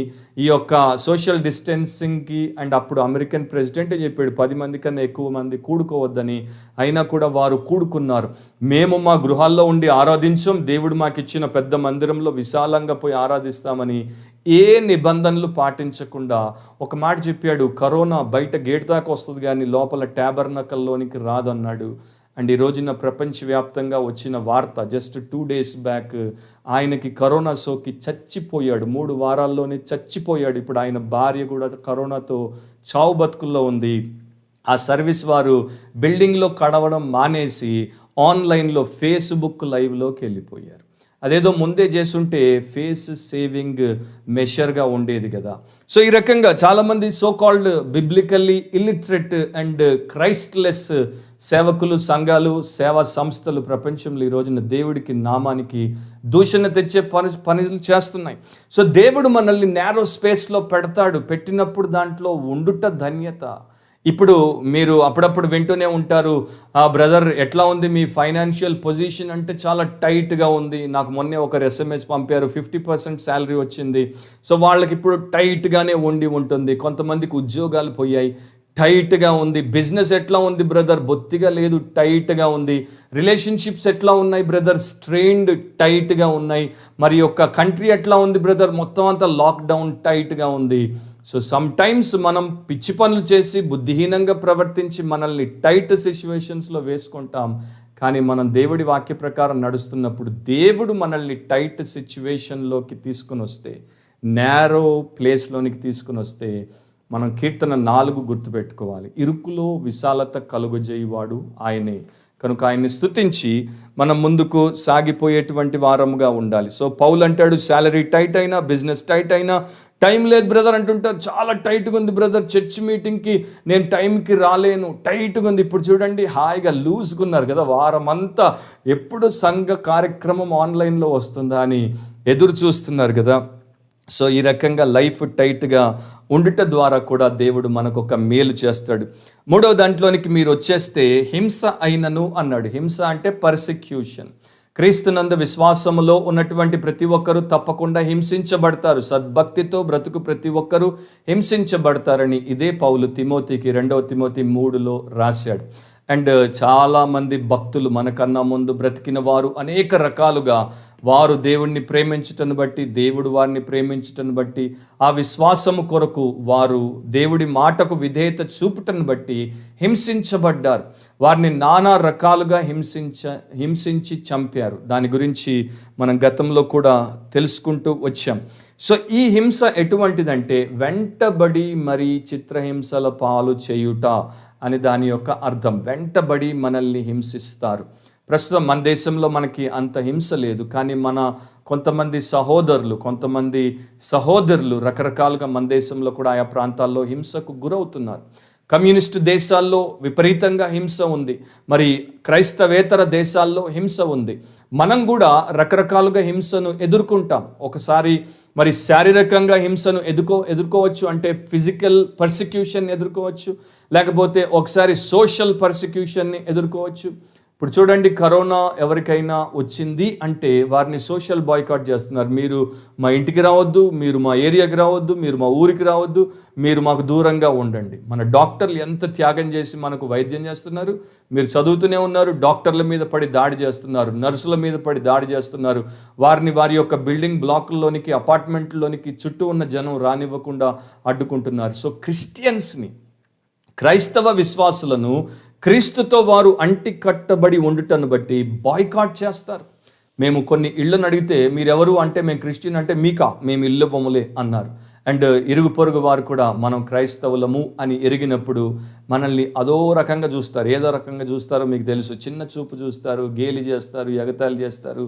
ఈ యొక్క సోషల్ డిస్టెన్సింగ్కి, అండ్ అప్పుడు అమెరికన్ ప్రెసిడెంటే చెప్పాడు 10 మంది కన్నా ఎక్కువ మంది కూడుకోవద్దని. అయినా కూడా వారు కూడుకున్నారు. మేము మా గృహాల్లో ఉండి ఆరాధించాం, దేవుడు మాకు ఇచ్చిన పెద్ద మందిరంలో విశాలంగా పోయి ఆరాధిస్తామని ఏ నిబంధనలు పాటించకుండా ఒక మాట చెప్పాడు, కరోనా బయట గేట్ దాకా వస్తుంది కానీ లోపల ట్యాబర్నకల్లోనికి రాదన్నాడు. అండ్ ఈ రోజున ప్రపంచవ్యాప్తంగా వచ్చిన వార్త, జస్ట్ 2 days బ్యాక్ ఆయనకి కరోనా సోకి చచ్చిపోయాడు. 3 వారాల్లోనే చచ్చిపోయాడు. ఇప్పుడు ఆయన భార్య కూడా కరోనాతో చావు బతుకుల్లో ఉంది. ఆ సర్వీస్ వారు బిల్డింగ్లో కడవడం మానేసి ఆన్లైన్లో ఫేస్బుక్ లైవ్లోకి వెళ్ళిపోయారు. అదేదో ముందే చేసుంటే ఫేస్ సేవింగ్ మెషర్గా ఉండేది కదా. సో ఈ రకంగా చాలామంది so called biblically illiterate and Christless సేవకులు, సంఘాలు, సేవా సంస్థలు ప్రపంచంలో ఈ రోజున దేవుడికి, నామానికి దూషణ తెచ్చే పనులు చేస్తున్నాయి. సో దేవుడు మనల్ని నేరో స్పేస్లో పెడతాడు. పెట్టినప్పుడు దాంట్లో ఉండుట ధన్యత. ఇప్పుడు మీరు అప్పుడప్పుడు వింటూనే ఉంటారు, బ్రదర్ ఎట్లా ఉంది మీ ఫైనాన్షియల్ పొజిషన్ అంటే చాలా టైట్గా ఉంది. నాకు మొన్నే ఒకరు SMS పంపారు, 50% శాలరీ వచ్చింది. సో వాళ్ళకి ఇప్పుడు టైట్గానే ఉంటుంది. కొంతమందికి ఉద్యోగాలు పోయాయి, టైట్గా ఉంది. బిజినెస్ ఎట్లా ఉంది బ్రదర్, బొత్తిగా లేదు, టైట్గా ఉంది. రిలేషన్షిప్స్ ఎట్లా ఉన్నాయి బ్రదర్, స్ట్రెయిన్డ్, టైట్గా ఉన్నాయి. మరి యొక్క కంట్రీ ఎట్లా ఉంది బ్రదర్, మొత్తం అంతా లాక్డౌన్, టైట్గా ఉంది. సో సమ్టైమ్స్ మనం పిచ్చి పనులు చేసి బుద్ధిహీనంగా ప్రవర్తించి మనల్ని టైట్ సిచ్యువేషన్స్లో వేసుకుంటాం. కానీ మనం దేవుడి వాక్య ప్రకారం నడుస్తున్నప్పుడు దేవుడు మనల్ని టైట్ సిచ్యువేషన్లోకి తీసుకుని వస్తే, నేరో ప్లేస్లోనికి తీసుకుని వస్తే, మనం కీర్తన 4 గుర్తుపెట్టుకోవాలి. ఇరుకులో విశాలత కలుగజేయువాడు ఆయనే. కనుక ఆయన్ని స్తుతించి మనం ముందుకు సాగిపోయేటువంటి వారముగా ఉండాలి. సో పౌలు అంటాడు, శాలరీ టైట్ అయినా, బిజినెస్ టైట్ అయినా, టైం లేదు బ్రదర్ అంటుంటారు, చాలా టైట్గా ఉంది బ్రదర్, చర్చ్ మీటింగ్కి నేను టైంకి రాలేను, టైట్గా ఉంది. ఇప్పుడు చూడండి, హాయిగా లూజ్గా ఉన్నారు కదా, వారం అంతా ఎప్పుడు సంఘ కార్యక్రమం ఆన్లైన్లో వస్తుందా అని ఎదురు చూస్తున్నారు కదా. సో ఈ రకంగా లైఫ్ టైట్గా ఉండుట ద్వారా కూడా దేవుడు మనకు ఒక మేలు చేస్తాడు. 3వ దాంట్లోనికి మీరు వచ్చేస్తే, హింస అయినను అన్నాడు. హింస అంటే పర్సిక్యూషన్. క్రీస్తునందు విశ్వాసములో ఉన్నటువంటి ప్రతి ఒక్కరూ తప్పకుండా హింసించబడతారు. సద్భక్తితో బ్రతుకు ప్రతి ఒక్కరూ హింసించబడతారని ఇదే పౌలు తిమోతికి 2వ తిమోతి 3లో రాశాడు. అండ్ చాలామంది భక్తులు మనకన్నా ముందు బ్రతికిన వారు అనేక రకాలుగా వారు దేవుణ్ణి ప్రేమించుటను బట్టి, దేవుడు వారిని ప్రేమించుటను బట్టి, ఆ విశ్వాసము కొరకు వారు దేవుడి మాటకు విధేయత చూపుటను బట్టి హింసించబడ్డారు. వారిని నానా రకాలుగా హింసించి చంపారు. దాని గురించి మనం గతంలో కూడా తెలుసుకుంటూ వచ్చాం. సో ఈ హింస ఎటువంటిదంటే, వెంటబడి మరి చిత్రహింసల పాలు చేయుట అని దాని యొక్క అర్థం. వెంటబడి మనల్ని హింసిస్తారు. ప్రస్తుతం మన దేశంలో మనకి అంత హింస లేదు, కానీ మన కొంతమంది సహోదరులు రకరకాలుగా మన దేశంలో కూడా ఆయా ప్రాంతాల్లో హింసకు గురవుతున్నారు. కమ్యూనిస్టు దేశాల్లో విపరీతంగా హింస ఉంది, మరి క్రైస్తవేతర దేశాల్లో హింస ఉంది. మనం కూడా రకరకాలుగా హింసను ఎదుర్కొంటాం. ఒకసారి మరి శారీరకంగా హింసను ఎదుర్కోవచ్చు, అంటే ఫిజికల్ పర్సిక్యూషన్ ఎదుర్కోవచ్చు. లేకపోతే ఒకసారి సోషల్ పర్సిక్యూషన్ని ఎదుర్కోవచ్చు. ఇప్పుడు చూడండి, కరోనా ఎవరికైనా వచ్చింది అంటే వారిని సోషల్ బాయ్కాట్ చేస్తున్నారు. మీరు మా ఇంటికి రావద్దు, మీరు మా ఏరియాకి రావద్దు, మీరు మా ఊరికి రావద్దు, మీరు మాకు దూరంగా ఉండండి. మన డాక్టర్లు ఎంత త్యాగం చేసి మనకు వైద్యం చేస్తున్నారు. మీరు చదువుతూనే ఉన్నారు, డాక్టర్ల మీద పడి దాడి చేస్తున్నారు, నర్సుల మీద పడి దాడి చేస్తున్నారు. వారిని వారి యొక్క బిల్డింగ్ బ్లాకుల్లోనికి, అపార్ట్మెంట్లోనికి చుట్టూ ఉన్న జనం రానివ్వకుండా అడ్డుకుంటున్నారు. సో క్రిస్టియన్స్ని, క్రైస్తవ విశ్వాసులను క్రీస్తుతో వారు అంటికట్టబడి ఉండుటను బట్టి బాయ్కాట్ చేస్తారు. మేము కొన్ని ఇళ్ళను అడిగితే మీరెవరు అంటే మేము క్రిస్టియన్ అంటే మీకా, మేము ఇల్లు బొమ్మలే అన్నారు. అండ్ ఇరుగు పొరుగు వారు కూడా మనం క్రైస్తవులము అని ఎరిగినప్పుడు మనల్ని అదో రకంగా చూస్తారు. ఏదో రకంగా చూస్తారో మీకు తెలుసు. చిన్న చూపు చూస్తారు, గేలి చేస్తారు, ఎగతాళి చేస్తారు.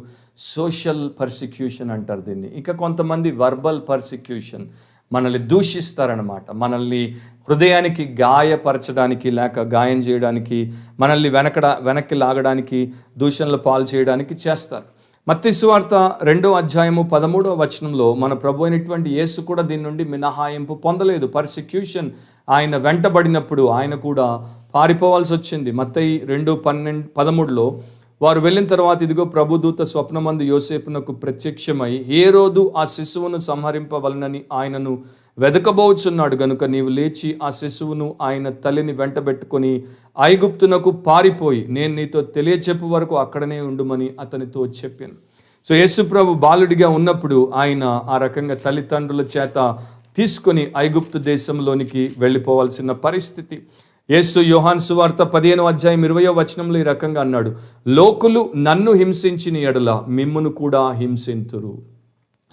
సోషల్ పర్సిక్యూషన్ అంటారు దీన్ని. ఇంకా కొంతమంది వర్బల్ పర్సిక్యూషన్, మనల్ని దూషిస్తారనమాట. మనల్ని హృదయానికి గాయపరచడానికి, లేక గాయం చేయడానికి, మనల్ని వెనక్కి లాగడానికి, దూషణలు పాలు చేయడానికి చేస్తారు. మత్తయి సువార్త 2:13 మన ప్రభు అయినటువంటి యేసు కూడా దీని నుండి మినహాయింపు పొందలేదు. పర్సిక్యూషన్ ఆయన వెంటబడినప్పుడు ఆయన కూడా పారిపోవాల్సి వచ్చింది. మత్తయి 2:13 వారు వెళ్ళిన తర్వాత ఇదిగో ప్రభుదూత స్వప్నమందు యోసేపునకు ప్రత్యక్షమై, హేరోదు ఆ శిశువును సంహరింపవలనని ఆయనను వెదకబోచున్నాడు గనుక నీవు లేచి ఆ శిశువును ఆయన తల్లిని వెంటబెట్టుకొని ఐగుప్తునకు పారిపోయి నేను నీతో తెలియచెప్పు వరకు అక్కడనే ఉండుమని అతనితో చెప్పాను. సో యేసు ప్రభు బాలుడిగా ఉన్నప్పుడు ఆయన ఆ రకంగా తల్లిదండ్రుల చేత తీసుకొని ఐగుప్తు దేశంలోనికి వెళ్ళిపోవాల్సిన పరిస్థితి. యేసు యోహాను సువార్త 15:20 ఈ రకంగా అన్నాడు, లోకులు నన్ను హింసించిన ఎడల మిమ్మును కూడా హింసింతురు.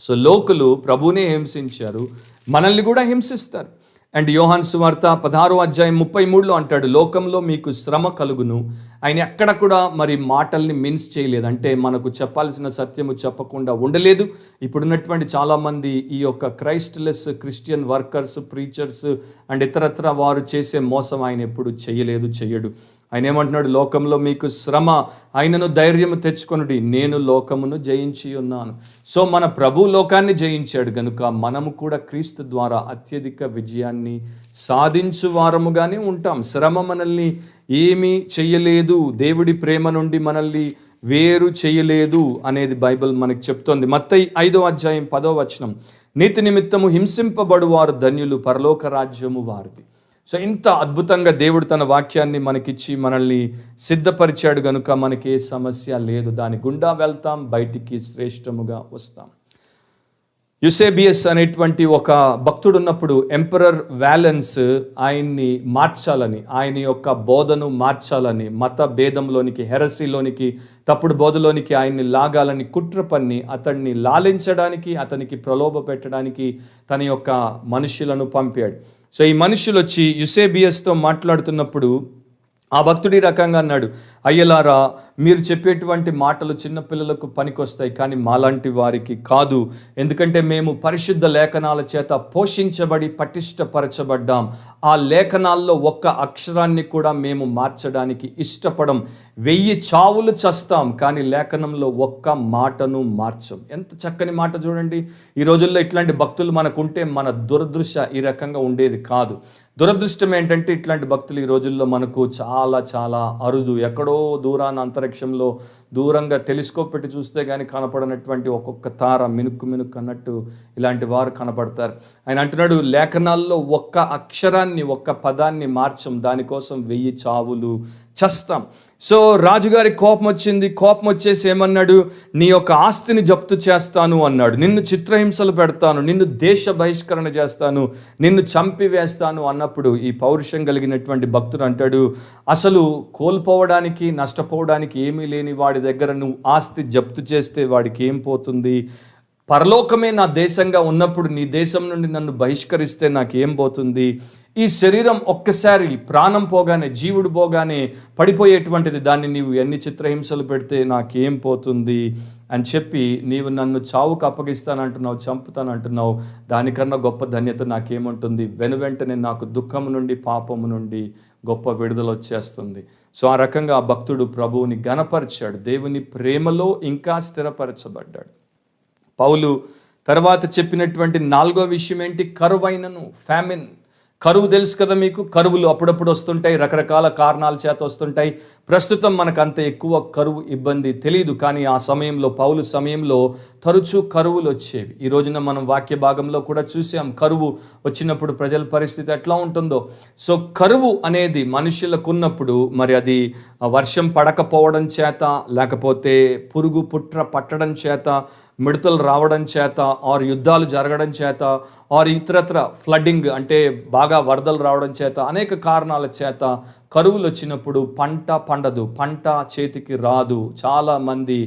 సో లోకులు ప్రభువునే హింసించారు, మనల్ని కూడా హింసిస్తారు. అండ్ యోహాను సువార్త 16:33 అంటాడు, లోకంలో మీకు శ్రమ కలుగును. ఆయన ఎక్కడ కూడా మరి మాటల్ని మిన్స్ చేయలేదు. అంటే మనకు చెప్పాల్సిన సత్యము చెప్పకుండా ఉండలేదు. ఇప్పుడున్నటువంటి చాలామంది ఈ యొక్క క్రైస్ట్లెస్ క్రిస్టియన్ వర్కర్స్, ప్రీచర్స్ అండ్ ఇతరత్ర వారు చేసే మోసం ఆయన ఎప్పుడు చేయడు. ఆయన ఏమంటున్నాడు, లోకంలో మీకు శ్రమ, ఆయనను ధైర్యము తెచ్చుకొనుడి, నేను లోకమును జయించి ఉన్నాను. సో మన ప్రభు లోకాన్ని జయించాడు గనుక మనము కూడా క్రీస్తు ద్వారా అత్యధిక విజయాన్ని సాధించు వారముగానే ఉంటాం. శ్రమ మనల్ని ఏమీ చెయ్యలేదు, దేవుడి ప్రేమ నుండి మనల్ని వేరు చేయలేదు అనేది బైబిల్ మనకు చెప్తోంది. మత్తయి 5:10 నీతి నిమిత్తము హింసింపబడువారు ధన్యులు, పరలోక రాజ్యము వారిది. సో ఇంత అద్భుతంగా దేవుడు తన వాక్యాన్ని మనకిచ్చి మనల్ని సిద్ధపరిచాడు గనుక మనకి ఏ సమస్య లేదు. దాని గుండా వెళ్తాం, బయటికి శ్రేష్టముగా వస్తాం. యుసేబియస్ అనేటువంటి ఒక భక్తుడు ఉన్నప్పుడు ఎంపరర్ వ్యాలెన్స్ ఆయన్ని మార్చాలని, ఆయన యొక్క బోధను మార్చాలని, మత భేదంలోనికి, హెరసీలోనికి, తప్పుడు బోధలోనికి ఆయన్ని లాగాలని కుట్ర పన్ని అతన్ని లాలించడానికి, అతనికి ప్రలోభ పెట్టడానికి తన యొక్క మనుషులను పంపాడు. సో ఈ మనుషులు వచ్చి యుసేబియస్తో మాట్లాడుతున్నప్పుడు ఆ భక్తుడి రకంగా అన్నాడు, అయ్యలారా మీరు చెప్పేటువంటి మాటలు చిన్నపిల్లలకు పనికొస్తాయి, కానీ మాలాంటి వారికి కాదు. ఎందుకంటే మేము పరిశుద్ధ లేఖనాల చేత పోషించబడి పటిష్టపరచబడ్డాం. ఆ లేఖనాల్లో ఒక్క అక్షరాన్ని కూడా మేము మార్చడానికి ఇష్టపడం. 1000 చావులు చస్తాం, కానీ లేఖనంలో ఒక్క మాటను మార్చం. ఎంత చక్కని మాట చూడండి. ఈ రోజుల్లో ఇట్లాంటి భక్తులు మనకుంటే మన దురదృష్ట ఈ రకంగా ఉండేది కాదు. దురదృష్టం ఏంటంటే ఇట్లాంటి భక్తులు ఈ రోజుల్లో మనకు చాలా చాలా అరుదు. ఎక్కడో దూరాన అంతరిక్షంలో దూరంగా టెలిస్కోప్ పెట్టి చూస్తే కానీ కనపడనటువంటి ఒక్కొక్క తార మినుక్కు అన్నట్టు ఇలాంటి వారు కనపడతారు. ఆయన అంటున్నాడు, లేఖనాల్లో ఒక్క అక్షరాన్ని, ఒక్క పదాన్ని మార్చం, దానికోసం 1000 చావులు చస్తాం. సో రాజుగారి కోపం వచ్చింది. కోపం వచ్చేసి ఏమన్నాడు, నీ యొక్క ఆస్తిని జప్తు చేస్తాను అన్నాడు, నిన్ను చిత్రహింసలు పెడతాను, నిన్ను దేశ బహిష్కరణ చేస్తాను, నిన్ను చంపివేస్తాను అన్నప్పుడు ఈ పౌరుషం కలిగినటువంటి భక్తుడు అంటాడు, అసలు కోల్పోవడానికి, నష్టపోవడానికి ఏమీ లేని వాడి దగ్గర నువ్వు ఆస్తి జప్తు చేస్తే వాడికి ఏం పోతుంది? పరలోకమే నా దేశంగా ఉన్నప్పుడు నీ దేశం నుండి నన్ను బహిష్కరిస్తే నాకేం పోతుంది? ఈ శరీరం ఒక్కసారి ప్రాణం పోగానే, జీవుడు పోగానే పడిపోయేటువంటిది, దాన్ని నీవు ఎన్ని చిత్రహింసలు పెడితే నాకేం పోతుంది అని చెప్పి నీవు నన్ను చావుకు అప్పగిస్తానంటున్నావు, చంపుతానంటున్నావు, దానికన్నా గొప్ప ధన్యత నాకేముంటుంది? వెనువెంటనే నాకు దుఃఖము నుండి, పాపము నుండి గొప్ప విడుదల వచ్చేస్తుంది. సో ఆ రకంగా ఆ భక్తుడు ప్రభువుని ఘనపరిచాడు, దేవుని ప్రేమలో ఇంకా స్థిరపరచబడ్డాడు. పౌలు తర్వాత చెప్పినటువంటి 4వ విషయం ఏంటి? కరువైనను, ఫ్యామిన్. కరువు తెలుసు కదా మీకు. కరువులు అప్పుడప్పుడు వస్తుంటాయి, రకరకాల కారణాల చేత వస్తుంటాయి. ప్రస్తుతం మనకు అంత ఎక్కువ కరువు ఇబ్బంది తెలియదు, కానీ ఆ సమయంలో, పౌలు సమయంలో తరచూ కరువులు వచ్చేవి. ఈ రోజున మనం వాక్య భాగంలో కూడా చూసాం, కరువు వచ్చినప్పుడు ప్రజల పరిస్థితి ఎట్లా ఉంటుందో. సో కరువు అనేది మనుషులకు ఉన్నప్పుడు మరి అది వర్షం పడకపోవడం చేత, లేకపోతే పురుగు పుట్ర పట్టడం చేత, మిడతలు రావడం చేత, ఆర్ యుద్ధాలు జరగడం చేత, ఆర్ ఇతరత్ర ఫ్లడ్డింగ్ అంటే బాగా వరదలు రావడం చేత, అనేక కారణాల చేత కరువులు వచ్చినప్పుడు పంట పండదు, పంట చేతికి రాదు. చాలామంది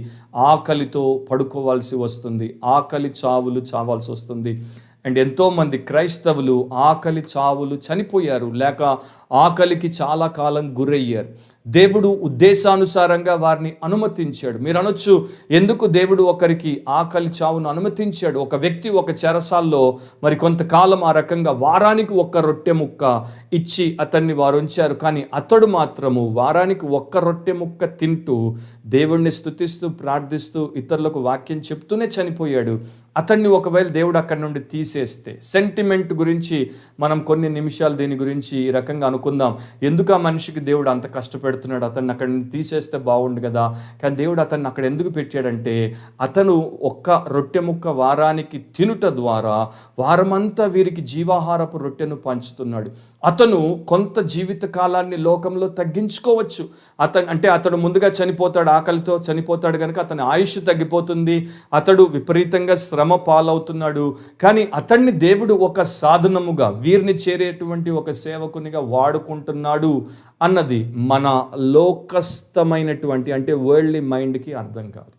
ఆకలితో పడుకోవాల్సి వస్తుంది, ఆకలి చావులు చావాల్సి వస్తుంది. అండ్ ఎంతోమంది క్రైస్తవులు ఆకలి చావులు చనిపోయారు, లేక ఆకలికి చాలా కాలం గురయ్యారు. దేవుడు ఉద్దేశానుసారంగా వారిని అనుమతించాడు. మీరు అనొచ్చు, ఎందుకు దేవుడు ఒకరికి ఆకలి చావును అనుమతించాడు? ఒక వ్యక్తి ఒక చెరసాల్లో మరి కొంతకాలం ఆ రకంగా వారానికి ఒక్క రొట్టె ముక్క ఇచ్చి అతన్ని వారు ఉంచారు. కానీ అతడు మాత్రము వారానికి ఒక్క రొట్టె ముక్క తింటూ దేవుణ్ణి స్తుతిస్తూ ప్రార్థిస్తూ ఇతరులకు వాక్యం చెప్తూనే చనిపోయాడు. అతన్ని ఒకవేళ దేవుడు అక్కడి నుండి తీసేస్తే, సెంటిమెంట్ గురించి మనం కొన్ని నిమిషాలు దీని గురించి ఈ రకంగా అనుకుందాం. ఎందుకు ఆ మనిషికి దేవుడు అంత కష్టపెడుతున్నాడు, అతన్ని అక్కడి నుండి తీసేస్తే బాగుండు కదా. కానీ దేవుడు అతన్ని అక్కడ ఎందుకు పెట్టాడంటే, అతను ఒక్క రొట్టె ముక్క వారానికి తినుట ద్వారా వారమంతా వీరికి జీవాహారపు రొట్టెను పంచుతున్నాడు. అతను కొంత జీవిత కాలాన్ని లోకంలో తగ్గించుకోవచ్చు. అతడు ముందుగా చనిపోతాడు, ఆకలితో చనిపోతాడు కనుక అతని ఆయుష్ తగ్గిపోతుంది, అతడు విపరీతంగా శ్రమ పాలవుతున్నాడు. కానీ అతన్ని దేవుడు ఒక సాధనముగా, వీరిని చేరేటువంటి ఒక సేవకునిగా వాడుకుంటున్నాడు అన్నది మన లోకస్థమైనటువంటి అంటే వరల్డ్లీ మైండ్కి అర్థం కాదు.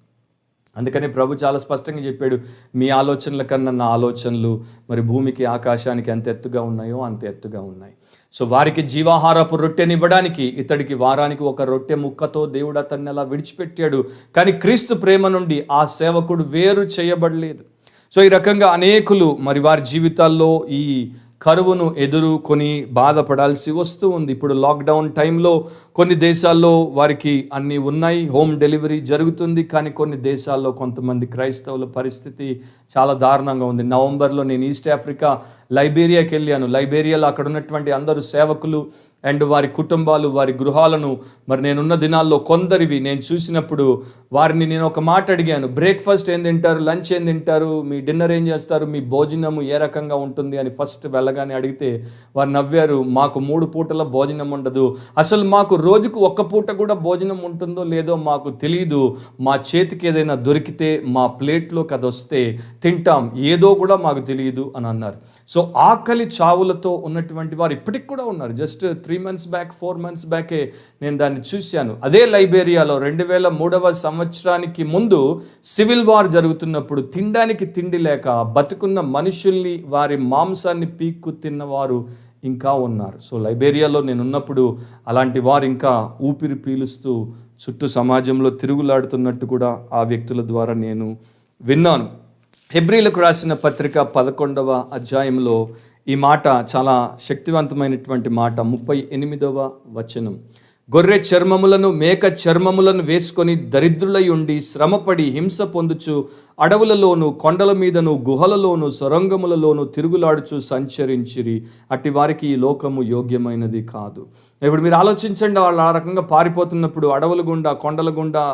అందుకని ప్రభు చాలా స్పష్టంగా చెప్పాడు, మీ ఆలోచనల కన్నా నా ఆలోచనలు మరి భూమికి ఆకాశానికి ఎంత ఎత్తుగా ఉన్నాయో అంత ఎత్తుగా ఉన్నాయి. సో వారికి జీవాహారపు రొట్టెనివ్వడానికి ఇతడికి వారానికి ఒక రొట్టె ముక్కతో దేవుడు అతన్ని అలా విడిచిపెట్టాడు. కానీ క్రీస్తు ప్రేమ నుండి ఆ సేవకుడు వేరు చేయబడలేదు. సో ఈ రకంగా అనేకులు మరి వారి జీవితాల్లో ఈ కరువును ఎదుర్కొని బాధపడాల్సి వస్తూ ఉంది. ఇప్పుడు లాక్డౌన్ టైంలో కొన్ని దేశాల్లో వారికి అన్నీ ఉన్నాయి, హోమ్ డెలివరీ జరుగుతుంది. కానీ కొన్ని దేశాల్లో కొంతమంది క్రైస్తవుల పరిస్థితి చాలా దారుణంగా ఉంది. నవంబర్లో నేను ఈస్ట్ ఆఫ్రికా లైబేరియాకి వెళ్ళాను. లైబేరియాలో అక్కడ ఉన్నటువంటి అందరూ సేవకులు అండ్ వారి కుటుంబాలు, వారి గృహాలను మరి నేనున్న దినాల్లో కొందరివి నేను చూసినప్పుడు వారిని నేను ఒక మాట అడిగాను, బ్రేక్ఫాస్ట్ ఏం తింటారు, లంచ్ ఏం తింటారు, మీ డిన్నర్ ఏం చేస్తారు, మీ భోజనము ఏ రకంగా ఉంటుంది అని ఫస్ట్ వెళ్ళగానే అడిగితే వారు నవ్వారు. మాకు 3 పూటల భోజనం ఉండదు, అసలు మాకు రోజుకు ఒక్క పూట కూడా భోజనం ఉంటుందో లేదో మాకు తెలియదు, మా చేతికి ఏదైనా దొరికితే మా ప్లేట్లోకి అది వస్తే తింటాం, ఏదో కూడా మాకు తెలియదు అని అన్నారు. సో ఆకలి చావులతో ఉన్నటువంటి వారు ఇప్పటికి కూడా ఉన్నారు. జస్ట్ 3 months బ్యాక్ 4 months బ్యాకే నేను దాన్ని చూశాను. అదే లైబేరియాలో 2003వ సంవత్సరానికి ముందు సివిల్ వార్ జరుగుతున్నప్పుడు తినడానికి తిండి లేక బతుకున్న మనుషుల్ని, వారి మాంసాన్ని పీక్కు తిన్నవారు ఇంకా ఉన్నారు. సో లైబేరియాలో నేను ఉన్నప్పుడు అలాంటి వారు ఇంకా ఊపిరి పీలుస్తూ చుట్టూ సమాజంలో తిరుగులాడుతున్నట్టు కూడా ఆ వ్యక్తుల ద్వారా నేను విన్నాను. హెబ్రీలకు రాసిన పత్రిక 11వ అధ్యాయంలో ఈ మాట చాలా శక్తివంతమైనటువంటి మాట. 38వ వచనం, గొర్రె చర్మములను మేక చర్మములను వేసుకొని దరిద్రులై ఉండి శ్రమపడి హింస పొందుచు అడవులలోను కొండల మీదను గుహలలోను సొరంగములలోను తిరుగులాడుచు సంచరించిరి, అట్టి వారికి ఈ లోకము యోగ్యమైనది కాదు. ఇప్పుడు మీరు ఆలోచించండి, వాళ్ళు ఆ రకంగా పారిపోతున్నప్పుడు అడవుల గుండా, కొండల గుండా,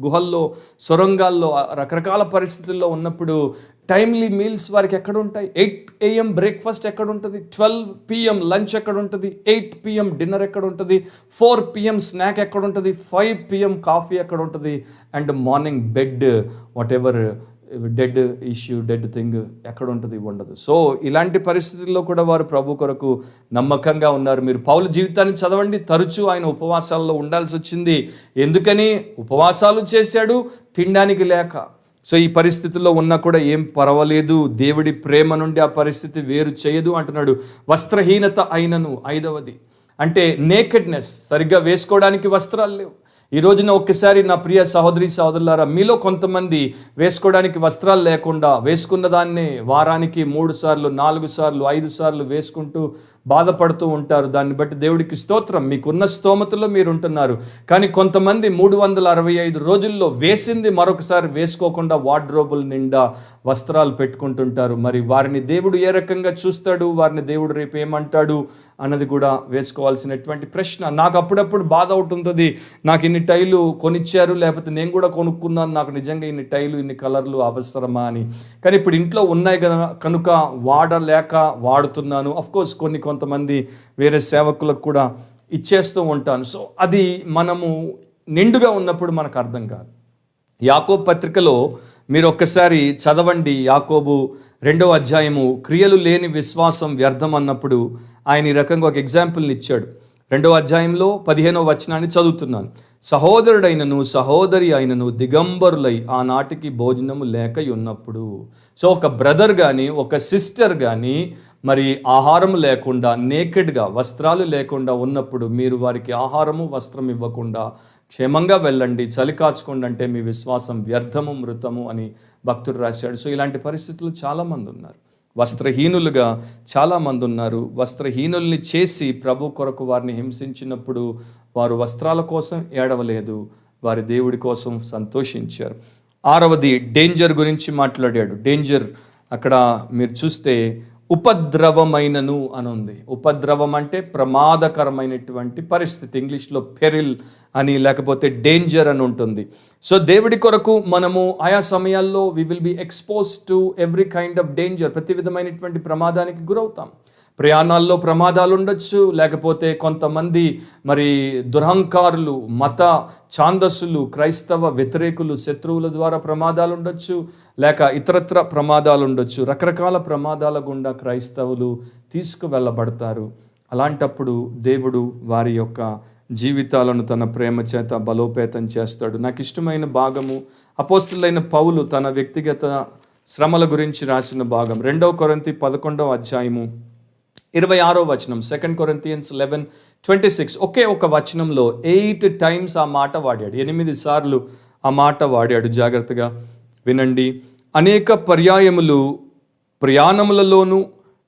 గుహల్లో, సొరంగాల్లో, రకరకాల పరిస్థితుల్లో ఉన్నప్పుడు టైమ్లీ మీల్స్ వారికి ఎక్కడ ఉంటాయి? 8 AM బ్రేక్ఫాస్ట్ ఎక్కడ ఉంటుంది? 12 PM లంచ్ ఎక్కడ ఉంటుంది? 8 PM డిన్నర్ ఎక్కడ ఉంటుంది? 4 PM స్నాక్ ఎక్కడ ఉంటుంది? 5 PM కాఫీ ఎక్కడ ఉంటుంది? And morning bed, what ever dead issue, dead thing ఎక్కడ ఉంటుంది? ఉండదు. సో ఇలాంటి పరిస్థితుల్లో కూడా వారు ప్రభు కొరకు నమ్మకంగా ఉన్నారు. మీరు పౌలు జీవితాన్ని చదవండి, తరచూ ఆయన ఉపవాసాల్లో ఉండాల్సి వచ్చింది. ఎందుకని? ఉపవాసాలు చేశాడు, తినడానికి లేక. సో ఈ పరిస్థితుల్లో ఉన్నా కూడా ఏం పర్వాలేదు, దేవుడి ప్రేమ నుండి ఆ పరిస్థితి వేరు చేయదు అంటున్నాడు. వస్త్రహీనత అయినను, 5వది అంటే నేకెడ్నెస్, సరిగ్గా వేసుకోవడానికి వస్త్రాలు లేవు. ఈ రోజున ఒక్కసారి నా ప్రియ సహోదరి సహోదరులారా, మీలో కొంతమంది వేసుకోవడానికి వస్త్రాలు లేకుండా వేసుకున్న దాన్నే వారానికి 3 సార్లు 4 సార్లు 5 సార్లు వేసుకుంటూ బాధపడుతూ ఉంటారు. దాన్ని బట్టి దేవుడికి స్తోత్రం, మీకున్న స్తోమతలో మీరు ఉంటున్నారు. కానీ కొంతమంది 365 రోజుల్లో వేసింది మరొకసారి వేసుకోకుండా వార్డ్రోబుల నిండా వస్త్రాలు పెట్టుకుంటుంటారు. మరి వారిని దేవుడు ఏ రకంగా చూస్తాడు, వారిని దేవుడు రేపు ఏమంటాడు అన్నది కూడా వేసుకోవాల్సినటువంటి ప్రశ్న. నాకు అప్పుడప్పుడు బాధ అవుతుంటుంది, నాకు ఇన్ని టైలు కొనిచ్చారు, లేకపోతే నేను కూడా కొనుక్కున్నాను, నాకు నిజంగా ఇన్ని టైలు ఇన్ని కలర్లు అవసరమా అని. కానీ ఇప్పుడు ఇంట్లో ఉన్నాయి కనుక వాడలేక వాడుతున్నాను. అఫ్కోర్స్ కొంతమంది వేరే సేవకులకు కూడా ఇచ్చేస్తూ ఉంటాను. సో అది మనము నిండుగా ఉన్నప్పుడు మనకు అర్థం కాదు. యాకోబు పత్రికలో మీరు ఒక్కసారి చదవండి. యాకోబు 2వ అధ్యాయము, క్రియలు లేని విశ్వాసం వ్యర్థం అన్నప్పుడు ఆయన ఈ రకంగా ఒక ఎగ్జాంపుల్ని ఇచ్చాడు. 2వ అధ్యాయంలో 15వ వచనాన్ని చదువుతున్నాను. సహోదరుడైనను సహోదరి అయినను దిగంబరులై ఆనాటికి భోజనము లేక ఉన్నప్పుడు. సో ఒక బ్రదర్ కానీ ఒక సిస్టర్ కానీ మరి ఆహారం లేకుండా, నేకెడ్గా, వస్త్రాలు లేకుండా ఉన్నప్పుడు మీరు వారికి ఆహారము వస్త్రం ఇవ్వకుండా క్షేమంగా వెళ్ళండి, చలి కాచుకోండి అంటే మీ విశ్వాసం వ్యర్థము మృతము అని భక్తుడు రాశాడు. సో ఇలాంటి పరిస్థితులు చాలామంది ఉన్నారు. వస్త్రహీనులుగా చాలామంది ఉన్నారు. వస్త్రహీనుల్ని చేసి ప్రభు కొరకు వారిని హింసించినప్పుడు వారు వస్త్రాల కోసం ఏడవలేదు, వారి దేవుడి కోసం సంతోషించారు. 6వది డేంజర్ గురించి మాట్లాడాడు. డేంజర్ అక్కడ మీరు చూస్తే ఉపద్రవమైనను అని ఉంది. ఉపద్రవం అంటే ప్రమాదకరమైనటువంటి పరిస్థితి. ఇంగ్లీష్లో పెరిల్ అని లేకపోతే డేంజర్ అని ఉంటుంది. సో దేవుడి కొరకు మనము ఆయా సమయాల్లో we will be expose to every kind of danger. ప్రతి విధమైనటువంటి ప్రమాదానికి గురవుతాం. ప్రయాణాల్లో ప్రమాదాలు ఉండొచ్చు, లేకపోతే కొంతమంది మరి దురహంకారులు, మత ఛాందస్సులు, క్రైస్తవ వ్యతిరేకులు, శత్రువుల ద్వారా ప్రమాదాలు ఉండొచ్చు, లేక ఇతరత్ర ప్రమాదాలు ఉండొచ్చు. రకరకాల ప్రమాదాల గుండా క్రైస్తవులు తీసుకువెళ్ళబడతారు. అలాంటప్పుడు దేవుడు వారి యొక్క జీవితాలను తన ప్రేమ చేత బలోపేతం చేస్తాడు. నాకు ఇష్టమైన భాగము అపోస్తులైన పౌలు తన వ్యక్తిగత శ్రమల గురించి రాసిన భాగం 2 కొరింథీ 11వ అధ్యాయము 26వ వచనం. 2 Corinthians 11:26. ఒకే ఒక వచనంలో 8 times ఆ మాట వాడాడు. 8 సార్లు ఆ మాట వాడాడు. జాగ్రత్తగా వినండి. అనేక పర్యాయములు ప్రయాణములలోను,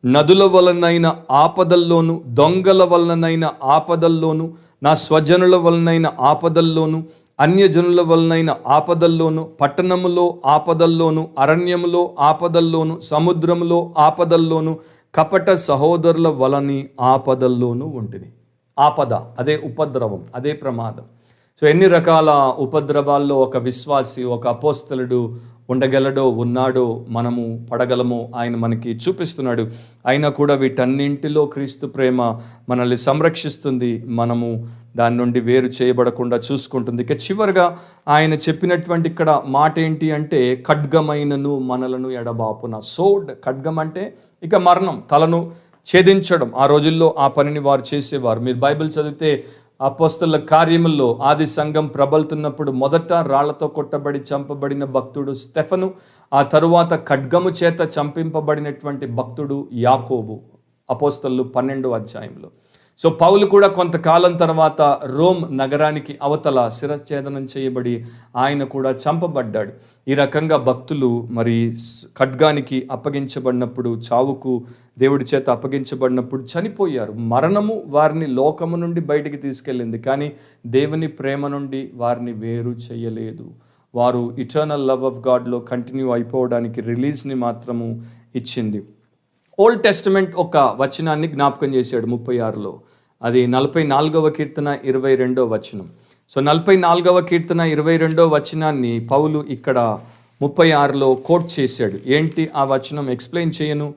నదుల వలనైన ఆపదల్లోను, దొంగల వలనైన ఆపదల్లోను, నా స్వజనుల వలనైన ఆపదల్లోను, అన్యజనుల వలనైన ఆపదల్లోను, పట్టణములో ఆపదల్లోను, అరణ్యములో ఆపదల్లోను, సముద్రములో ఆపదల్లోను, కపట సహోదరుల వలని ఆపదల్లోనూ ఉంటుంది. ఆపద అదే ఉపద్రవం, అదే ప్రమాదం. సో ఎన్ని రకాల ఉపద్రవాల్లో ఒక విశ్వాసి, ఒక అపోస్తలుడు ఉండగలడో, ఉన్నాడో, మనము పడగలమో ఆయన మనకి చూపిస్తున్నాడు. అయినా కూడా వీటన్నింటిలో క్రీస్తు ప్రేమ మనల్ని సంరక్షిస్తుంది, మనము దాని నుండి వేరు చేయబడకుండా చూసుకుంటుంది. ఇక చివరిగా ఆయన చెప్పినటువంటి ఇక్కడ మాట ఏంటి అంటే, ఖడ్గమైనను మనలను ఎడబాపున. సోడ్, ఖడ్గం అంటే ఇక మరణం, తలను ఛేదించడం. ఆ రోజుల్లో ఆ పనిని వారు చేసేవారు. మీరు బైబిల్ చదివితే అపోస్తలుల కార్యముల్లో ఆది సంఘం ప్రబలుతున్నప్పుడు మొదట రాళ్లతో కొట్టబడి చంపబడిన భక్తుడు స్టెఫను, ఆ తరువాత ఖడ్గము చేత చంపింపబడినటువంటి భక్తుడు యాకోబు. అపోస్తలులు 12వ అధ్యాయంలో. సో పౌలు కూడా కొంతకాలం తర్వాత రోమ్ నగరానికి అవతల శిరఛేదనం చేయబడి ఆయన కూడా చంపబడ్డాడు. ఈ రకంగా భక్తులు మరి ఖడ్గానికి అప్పగించబడినప్పుడు, చావుకు దేవుడి చేత అప్పగించబడినప్పుడు చనిపోయారు. మరణము వారిని లోకము నుండి బయటికి తీసుకెళ్ళింది, కానీ దేవుని ప్రేమ నుండి వారిని వేరు చేయలేదు. వారు ఇటర్నల్ లవ్ ఆఫ్ గాడ్లో కంటిన్యూ అయిపోవడానికి రిలీజ్ని మాత్రము ఇచ్చింది. ఓల్డ్ టెస్టమెంట్ ఒక వచనాన్ని జ్ఞాపకం చేశాడు 36లో. అది 44వ కీర్తన 22వ వచనం. సో 44వ కీర్తన 22వ వచనాన్ని పౌలు ఇక్కడ 36లో కోట్ చేశాడు. ఏంటి ఆ వచనం? ఎక్స్ప్లెయిన్ చేయను,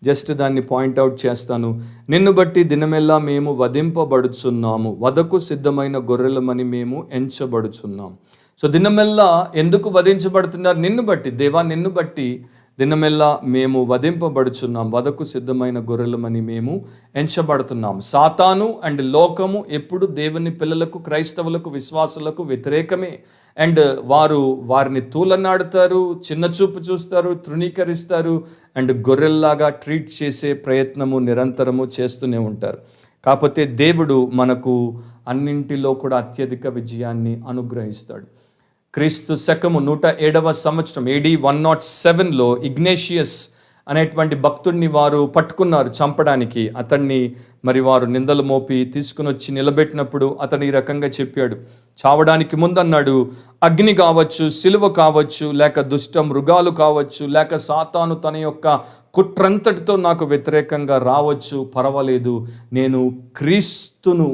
జస్ట్ దాన్ని పాయింట్అవుట్ చేస్తాను. నిన్ను బట్టి దినమెల్లా మేము వధింపబడుచున్నాము, వధకు సిద్ధమైన గొర్రెలమని మేము ఎంచబడుచున్నాం. సో దినమెల్లా ఎందుకు వధించబడుతున్నారు? నిన్ను బట్టి దేవా, నిన్ను బట్టి దినమెల్లా మేము వధింపబడుచున్నాం, వధకు సిద్ధమైన గొర్రెలమని మేము ఎంచబడుతున్నాం. సాతాను అండ్ లోకము ఎప్పుడు దేవుని పిల్లలకు, క్రైస్తవులకు, విశ్వాసులకు వ్యతిరేకమే. అండ్ వారిని తూలనాడుతారు, చిన్న చూపు చూస్తారు, తృణీకరిస్తారు, అండ్ గొర్రెల్లాగా ట్రీట్ చేసే ప్రయత్నము నిరంతరము చేస్తూనే ఉంటారు. కాకపోతే దేవుడు మనకు అన్నింటిలో కూడా అత్యధిక విజయాన్ని అనుగ్రహిస్తాడు. క్రీస్తు శకము 107వ సంవత్సరం AD 107లో ఇగ్నేషియస్ అనేటువంటి భక్తుడిని వారు పట్టుకున్నారు చంపడానికి. అతన్ని మరి వారు నిందలు మోపి తీసుకుని వచ్చి నిలబెట్టినప్పుడు అతను ఈ రకంగా చెప్పాడు. చావడానికి ముందన్నాడు, అగ్ని కావచ్చు, సిలువ కావచ్చు, లేక దుష్ట మృగాలు కావచ్చు, లేక సాతాను తన యొక్క కుట్రంతటితో నాకు వ్యతిరేకంగా రావచ్చు, పర్వాలేదు, నేను క్రీస్తును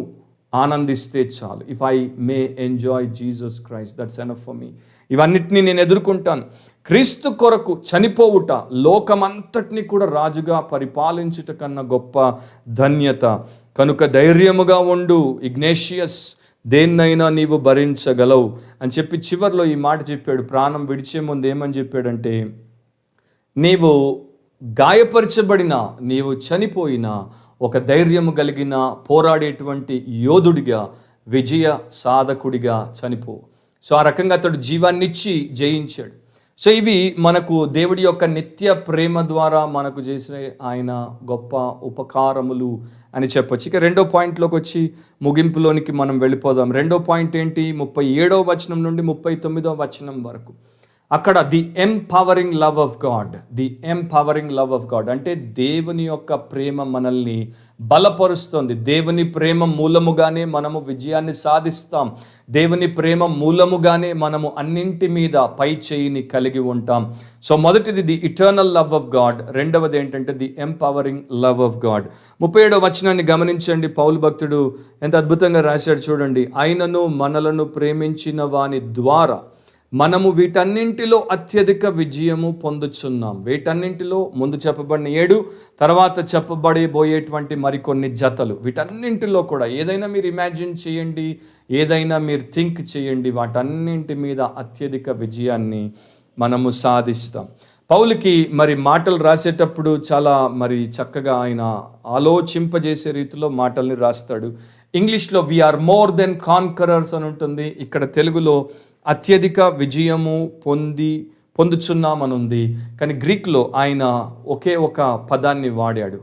ఆనందిస్తే చాలు. If I may enjoy Jesus Christ, that's enough for me. ఇవన్నిటినీ నేను ఎదుర్కొంటాను. క్రీస్తు కొరకు చనిపోవుట లోకమంతటిని కూడా రాజుగా పరిపాలించుట కన్నా గొప్ప ధన్యత. కనుక ధైర్యముగా ఉండు ఇగ్నేషియస్, దేన్నైనా నీవు భరించగలవు అని చెప్పి చివరిలో ఈ మాట చెప్పాడు. ప్రాణం విడిచే ముందు ఏమని చెప్పాడంటే, నీవు గాయపరచబడినా, నీవు చనిపోయినా ఒక ధైర్యము కలిగిన పోరాడేటువంటి యోధుడిగా, విజయ సాధకుడిగా చనిపో. సో ఆ రకంగా అతడు జీవాన్నిచ్చి జయించాడు. సో ఇవి మనకు దేవుడి యొక్క నిత్య ప్రేమ ద్వారా మనకు చేసే ఆయన గొప్ప ఉపకారములు అని చెప్పొచ్చు. ఇక రెండో పాయింట్లోకి వచ్చి ముగింపులోనికి మనం వెళ్ళిపోదాం. రెండో పాయింట్ ఏంటి? 37వ వచనం నుండి 39వ వచనం వరకు. అక్కడ the empowering love of God, the empowering love of God అంటే దేవుని యొక్క ప్రేమ మనల్ని బలపరుస్తుంది. దేవుని ప్రేమ మూలముగానే మనము విజయాన్ని సాధిస్తాం. దేవుని ప్రేమ మూలముగానే మనము అన్నింటి మీద పై చేయిని కలిగి ఉంటాం. సో మొదటిది the eternal love of God, రెండవది ఏంటంటే the empowering love of God. 37వ వచనాన్ని గమనించండి. పౌలు భక్తుడు ఎంత అద్భుతంగా రాశాడు చూడండి. ఆయనను మనలను ప్రేమించిన వాని ద్వారా మనము వీటన్నింటిలో అత్యధిక విజయము పొందుచున్నాం. వీటన్నింటిలో ముందు చెప్పబడిన 7, తర్వాత చెప్పబడిపోయేటువంటి మరికొన్ని జతలు, వీటన్నింటిలో కూడా ఏదైనా మీరు ఇమాజిన్ చేయండి, ఏదైనా మీరు థింక్ చేయండి, వాటన్నింటి మీద అత్యధిక విజయాన్ని మనము సాధిస్తాం. పౌలుకి మరి మాటలు రాసేటప్పుడు చాలా మరి చక్కగా ఆయన ఆలోచింపజేసే రీతిలో మాటల్ని రాస్తాడు. ఇంగ్లీష్లో వీఆర్ మోర్ దెన్ కాన్కరర్స్ అని ఉంటుంది. ఇక్కడ తెలుగులో అత్యధిక విజయము పొందుచున్నామని ఉంది. కానీ గ్రీక్లో ఆయన ఒకే ఒక పదాన్ని వాడాడు,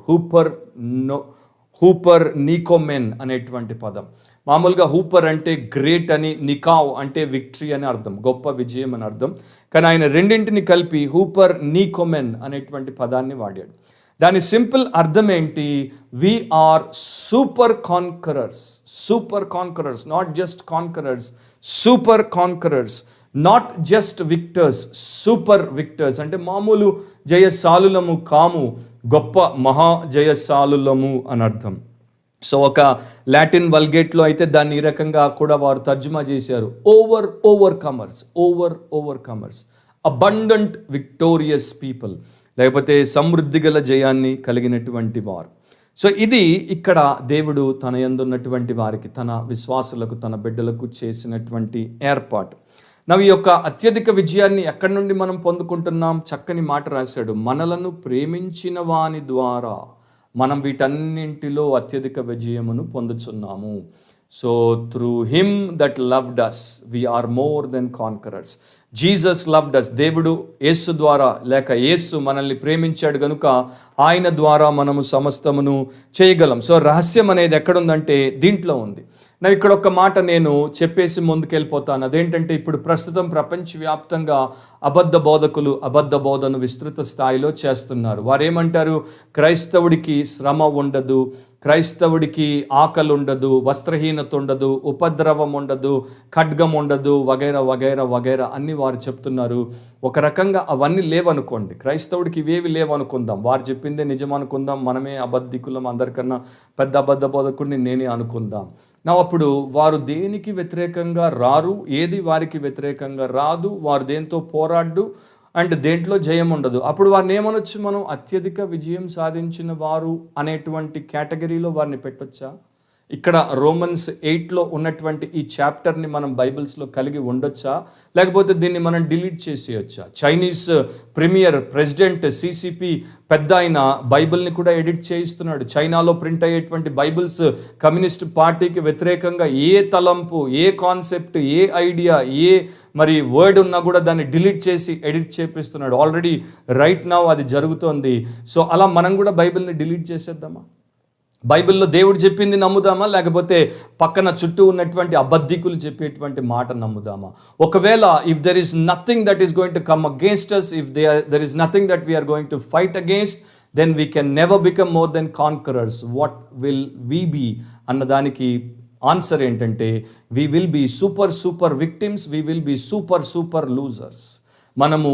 హూపర్ నీకోమెన్ అనేటువంటి పదం. మామూలుగా హూపర్ అంటే గ్రేట్ అని, నికావ్ అంటే విక్టరీ అని అర్థం, గొప్ప విజయం అని అర్థం. కానీ ఆయన రెండింటిని కలిపి హూపర్ నీకోమెన్ అనేటువంటి పదాన్ని వాడాడు. దాని సింపుల్ అర్థం ఏంటి? We are super conquerors, super conquerors, not just conquerors, super conquerors, not just victors, super victors. అంటే మామూలు జయశాలులము కాము, గొప్ప మహా జయశాలులము అని అర్థం. సో ఒక లాటిన్ వల్గేట్లో అయితే దాన్ని ఈ రకంగా కూడా వారు తర్జుమా చేశారు, over comers, abundant victorious people, లేకపోతే సమృద్ధి గల జయాన్ని కలిగినటువంటి వారు. సో ఇది ఇక్కడ దేవుడు తన యందున్నటువంటి వారికి, తన విశ్వాసులకు, తన బిడ్డలకు చేసినటువంటి ఏర్పాటు. ఈ యొక్క అత్యధిక విజయాన్ని ఎక్కడి నుండి మనం పొందుకుంటున్నాం? చక్కని మాట రాశాడు, మనలను ప్రేమించిన వాని ద్వారా మనం వీటన్నింటిలో అత్యధిక విజయమును పొందుచున్నాము. So through him that loved us we are more than conquerors. Jesus loved us. దేవుడు యేసు ద్వారా, లేక యేసు మనల్ని ప్రేమించాడు కనుక ఆయన ద్వారా మనము సమస్తమును చేయగలం. సో రహస్యం అనేది ఎక్కడుందంటే దీంట్లో ఉంది. ఇక్కడ ఒక మాట నేను చెప్పేసి ముందుకెళ్ళిపోతాను. అదేంటంటే ఇప్పుడు ప్రస్తుతం ప్రపంచవ్యాప్తంగా అబద్ధ బోధకులు అబద్ధ బోధను విస్తృత స్థాయిలో చేస్తున్నారు. వారు ఏమంటారు? క్రైస్తవుడికి శ్రమ ఉండదు, క్రైస్తవుడికి ఆకలి ఉండదు, వస్త్రహీనత ఉండదు, ఉపద్రవం ఉండదు, ఖడ్గం ఉండదు, వగైరా వగైరా వగైరా అన్ని వారు చెప్తున్నారు. ఒక రకంగా అవన్నీ లేవనుకోండి, క్రైస్తవుడికి ఇవేవి లేవనుకుందాం, వారు చెప్పిందే నిజం అనుకుందాం, మనమే అబద్ధికులం, అందరికన్నా పెద్ద అబద్ధ బోధకుడిని నేనే అనుకుందాం. అప్పుడు వారు దేనికి వ్యతిరేకంగా రారు, ఏది వారికి వ్యతిరేకంగా రాదు, వారు దేంతో పోరాడు అండ్ దేంట్లో జయం ఉండదు. అప్పుడు వారిని ఏమనొచ్చు మనం? అత్యధిక విజయం సాధించిన వారు అనేటువంటి కేటగిరీలో వారిని పెట్టొచ్చా? ఇక్కడ రోమన్స్ 8లో ఉన్నటువంటి ఈ చాప్టర్ని మనం బైబిల్స్లో కలిగి ఉండొచ్చా? లేకపోతే దీన్ని మనం డిలీట్ చేసేయచ్చా? చైనీస్ ప్రెసిడెంట్ సిసిపి పెద్ద ఆయన బైబిల్ని కూడా ఎడిట్ చేయిస్తున్నాడు. చైనాలో ప్రింట్ అయ్యేటువంటి బైబిల్స్ కమ్యూనిస్ట్ పార్టీకి వ్యతిరేకంగా ఏ తలంపు, ఏ కాన్సెప్ట్, ఏ ఐడియా, ఏ మరి వర్డ్ ఉన్నా కూడా దాన్ని డిలీట్ చేసి ఎడిట్ చేపిస్తున్నాడు. ఆల్రెడీ రైట్ నౌ అది జరుగుతోంది. సో అలా మనం కూడా బైబిల్ని డిలీట్ చేసేద్దామా? బైబిల్లో దేవుడు చెప్పింది నమ్ముదామా, లేకపోతే పక్కన చుట్టూ ఉన్నటువంటి అబద్ధికులు చెప్పేటువంటి మాట నమ్ముదామా? ఒకవేళ if there is nothing that is going to come against us, if there is nothing that we are going to fight against, then we can never become more than conquerors. What will we be అన్నదానికి answer ఏంటంటే, we will be super victims, we will be super losers. మనము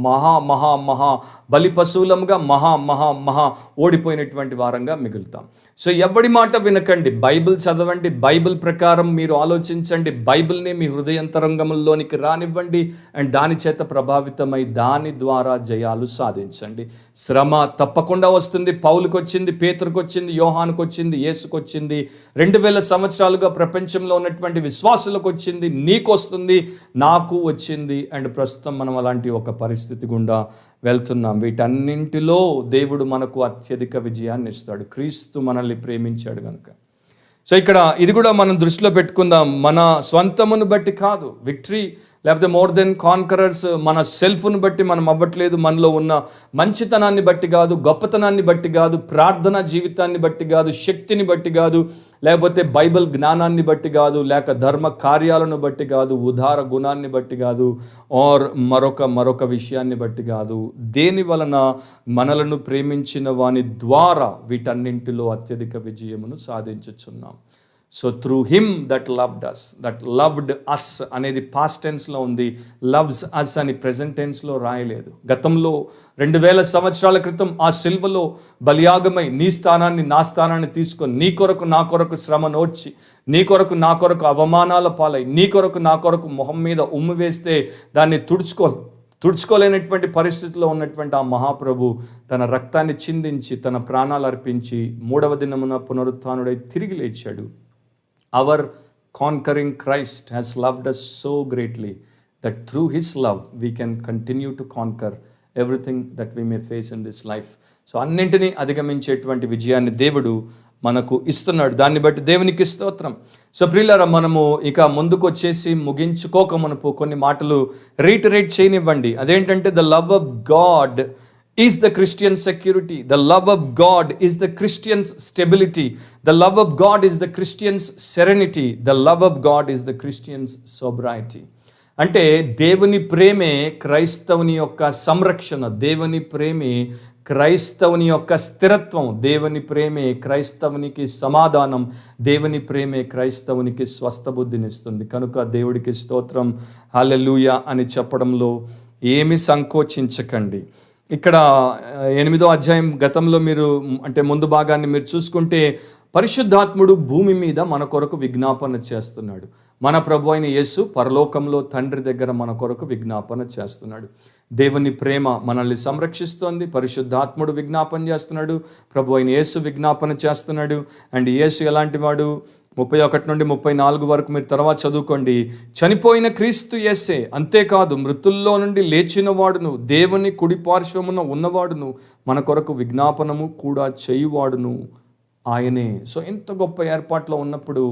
మహా బలి పశువులముగా మహా ఓడిపోయినటువంటి వారంగా మిగులుతాం. So ఎవడి మాట వినకండి, Bible చదవండి, బైబిల్ ప్రకారం మీరు ఆలోచించండి, బైబిల్ని మీ హృదయంతరంగంలోనికి రానివ్వండి, అండ్ దాని చేత ప్రభావితమై దాని ద్వారా జయాలు సాధించండి. శ్రమ తప్పకుండా వస్తుంది. పౌలుకు వచ్చింది, పేతురుకు వచ్చింది, యోహానుకు వచ్చింది, యేసుకు వచ్చింది, 2000 సంవత్సరాలుగా ప్రపంచంలో ఉన్నటువంటి విశ్వాసులకు వచ్చింది, నీకు వస్తుంది, నాకు వచ్చింది. అండ్ ప్రస్తుతం మనం అలాంటి ఒక పరిస్థితి గుండా వెళ్తున్నాం. వీటన్నింటిలో దేవుడు మనకు అత్యధిక విజయాన్ని ఇస్తాడు. క్రీస్తు మనల్ని ప్రేమించాడు కనుక. సో ఇక్కడ ఇది కూడా మనం దృష్టిలో పెట్టుకుందాం. మన స్వంతమును బట్టి కాదు విక్టరీ, లేకపోతే మోర్ దెన్ కాన్కరర్స్ మన సెల్ఫ్ను బట్టి మనం అవ్వట్లేదు, మనలో ఉన్న మంచితనాన్ని బట్టి కాదు, గొప్పతనాన్ని బట్టి కాదు, ప్రార్థనా జీవితాన్ని బట్టి కాదు, శక్తిని బట్టి కాదు, లేకపోతే బైబిల్ జ్ఞానాన్ని బట్టి కాదు, లేక ధర్మ కార్యాలను బట్టి కాదు, ఉదార గుణాన్ని బట్టి కాదు, ఆర్ మరొక విషయాన్ని బట్టి కాదు. దేని వలన? మనలను ప్రేమించిన వాని ద్వారా వీటన్నింటిలో అత్యధిక విజయమును సాధించుచున్నాం. So through him that loved us అనేది పాస్ట్ టెన్స్లో ఉంది, లవ్స్ అస్ అని ప్రెజెంట్ టెన్స్లో రాయలేదు. గతంలో 2000 సంవత్సరాల క్రితం ఆ సిల్వలో బలియాగమై నీ స్థానాన్ని నా స్థానాన్ని తీసుకొని, నీ కొరకు నా కొరకు శ్రమ నోడ్చి, నీ కొరకు నా కొరకు అవమానాల పాలై, నీ కొరకు నా కొరకు మొహం మీద ఉమ్ము వేస్తే దాన్ని తుడుచుకోలేనటువంటి పరిస్థితిలో ఉన్నటువంటి ఆ మహాప్రభు తన రక్తాన్ని చిందించి తన ప్రాణాలు అర్పించి 3వ దినమున పునరుత్థానుడై తిరిగి లేచాడు. Our conquering Christ has loved us so greatly that through his love we can continue to conquer everything that we may face in this life. So అన్నింటినీ అధిగమించేటువంటి విజయాన్ని దేవుడు మనకు ఇస్తున్నాడు. దాన్ని బట్టి దేవునికి స్తోత్రం. సో ప్రియులారా, మనము ఇక ముందుకు వచ్చేసి ముగించుకోక మునుపు కొన్ని మాటలు రీటరేట్ చేయనివ్వండి. అదేంటంటే, the love of God is the Christian security. The love of God is the Christian's stability. The love of God is the Christian's serenity. The love of God is the Christian's sobriety. అంటే దేవుని ప్రేమే క్రైస్తవుని యొక్క సంరక్షణ, దేవుని ప్రేమే క్రైస్తవుని యొక్క స్థిరత్వం, దేవుని ప్రేమే క్రైస్తవునికి సమాధానం, దేవుని ప్రేమే క్రైస్తవునికి స్వస్థ బుద్ధినిస్తుంది. కనుక దేవుడికి స్తోత్రం, హల్లెలూయా అని చెప్పడంలో ఏమి సంకోచించకండి. ఇక్కడ 8వ అధ్యాయం గతంలో మీరు అంటే ముందు భాగాన్ని మీరు చూసుకుంటే, పరిశుద్ధాత్ముడు భూమి మీద మన కొరకు విజ్ఞాపన చేస్తున్నాడు. మన ప్రభు అయిన యేసు పరలోకంలో తండ్రి దగ్గర మన కొరకు విజ్ఞాపన చేస్తున్నాడు. దేవుని ప్రేమ మనల్ని సంరక్షిస్తోంది. పరిశుద్ధాత్ముడు విజ్ఞాపన చేస్తున్నాడు, ప్రభు అయిన యేసు విజ్ఞాపన చేస్తున్నాడు. అండ్ యేసు ఎలాంటి వాడు? 31 నుండి 34 వరకు మీరు తర్వాత చదువుకోండి. చనిపోయిన క్రీస్తు యేసే, అంతేకాదు మృతుల్లో నుండి లేచిన వాడును, దేవుని కుడి పార్శ్వమున ఉన్నవాడును, మన కొరకు విజ్ఞాపనము కూడా చేయువాడును ఆయనే. సో ఇంత గొప్ప ఏర్పాట్లో ఉన్నప్పుడు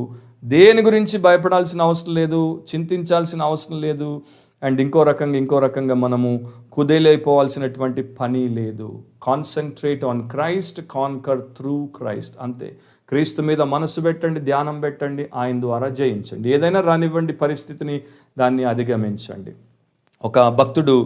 దేని గురించి భయపడాల్సిన అవసరం లేదు, చింతించాల్సిన అవసరం లేదు. అండ్ ఇంకో రకంగా మనము కుదేలైపోవాల్సినటువంటి పని లేదు. Concentrate on Christ, conquer through Christ. అంతే. క్రీస్తు మీద మనసు పెట్టండి, ధ్యానం పెట్టండి, ఆయన ద్వారా జయించండి. ఏదైనా రానివ్వండి పరిస్థితిని, దాన్ని అధిగమించండి. ఒక భక్తుడు,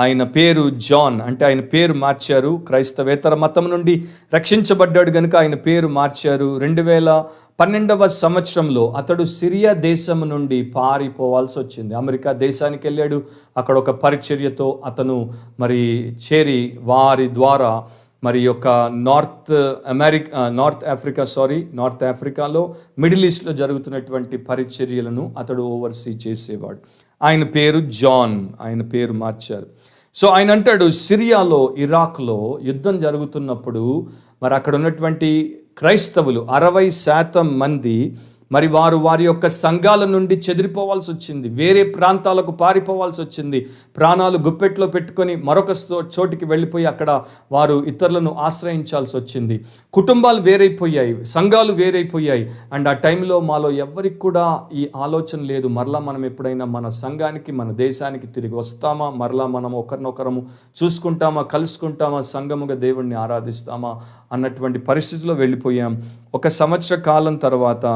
ఆయన పేరు జాన్, అంటే ఆయన పేరు మార్చారు. క్రైస్తవేతర మతం నుండి రక్షించబడ్డాడు కనుక ఆయన పేరు మార్చారు. 2012వ సంవత్సరంలో అతడు సిరియా దేశం నుండి పారిపోవాల్సి వచ్చింది. అమెరికా దేశానికి వెళ్ళాడు. అక్కడ ఒక పరిచర్యతో అతను మరి చేరి వారి ద్వారా మరి యొక్క నార్త్ ఆఫ్రికాలో మిడిల్ ఈస్ట్లో జరుగుతున్నటువంటి పరిచర్యలను అతడు ఓవర్సీ చేసేవాడు. ఆయన పేరు జాన్, ఆయన పేరు మార్చారు. సో ఆయన అంటాడు, సిరియాలో ఇరాక్లో యుద్ధం జరుగుతున్నప్పుడు మరి అక్కడ ఉన్నటువంటి క్రైస్తవులు 60% మంది మరి వారు వారి యొక్క సంఘాల నుండి చెదిరిపోవాల్సి వచ్చింది, వేరే ప్రాంతాలకు పారిపోవాల్సి వచ్చింది, ప్రాణాలు గుప్పెట్లో పెట్టుకొని మరొక చోటికి వెళ్ళిపోయి అక్కడ వారు ఇతరులను ఆశ్రయించాల్సి వచ్చింది. కుటుంబాలు వేరైపోయాయి, సంఘాలు వేరైపోయాయి. అండ్ ఆ టైంలో మాలో ఎవరికి కూడా ఈ ఆలోచన లేదు, మరలా మనం ఎప్పుడైనా మన సంఘానికి మన దేశానికి తిరిగి వస్తామా, మరలా మనం ఒకరినొకరము చూసుకుంటామా, కలుసుకుంటామా, సంఘముగా దేవుణ్ణి ఆరాధిస్తామా అన్నటువంటి పరిస్థితిలో వెళ్ళిపోయాం. 1 సంవత్సర కాలం తర్వాత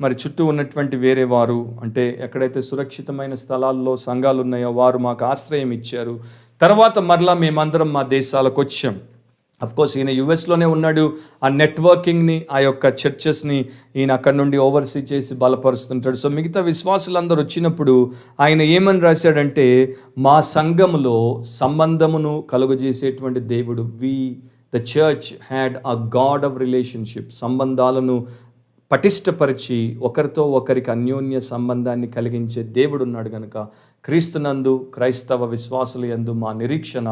మరి చుట్టూ ఉన్నటువంటి వేరే వారు, అంటే ఎక్కడైతే సురక్షితమైన స్థలాల్లో సంఘాలు ఉన్నాయో వారు మాకు ఆశ్రయం ఇచ్చారు. తర్వాత మరలా మేమందరం మా దేశాలకు వచ్చాం. అఫ్కోర్స్ ఈయన యుఎస్లోనే ఉన్నాడు. ఆ నెట్వర్కింగ్ని, ఆ యొక్క చర్చెస్ని ఈయన అక్కడ నుండి ఓవర్సీ చేసి బలపరుస్తుంటాడు. సో మిగతా విశ్వాసులందరూ వచ్చినప్పుడు ఆయన ఏమని రాశాడంటే, మా సంఘములో సంబంధమును కలుగజేసేటువంటి దేవుడు, the church had a God of relationship, సంబంధాలను పటిష్టపరిచి ఒకరితో ఒకరికి అన్యోన్య సంబంధాన్ని కలిగించే దేవుడు ఉన్నాడు కనుక క్రీస్తునందు క్రైస్తవ విశ్వాసుల యందు మా నిరీక్షణ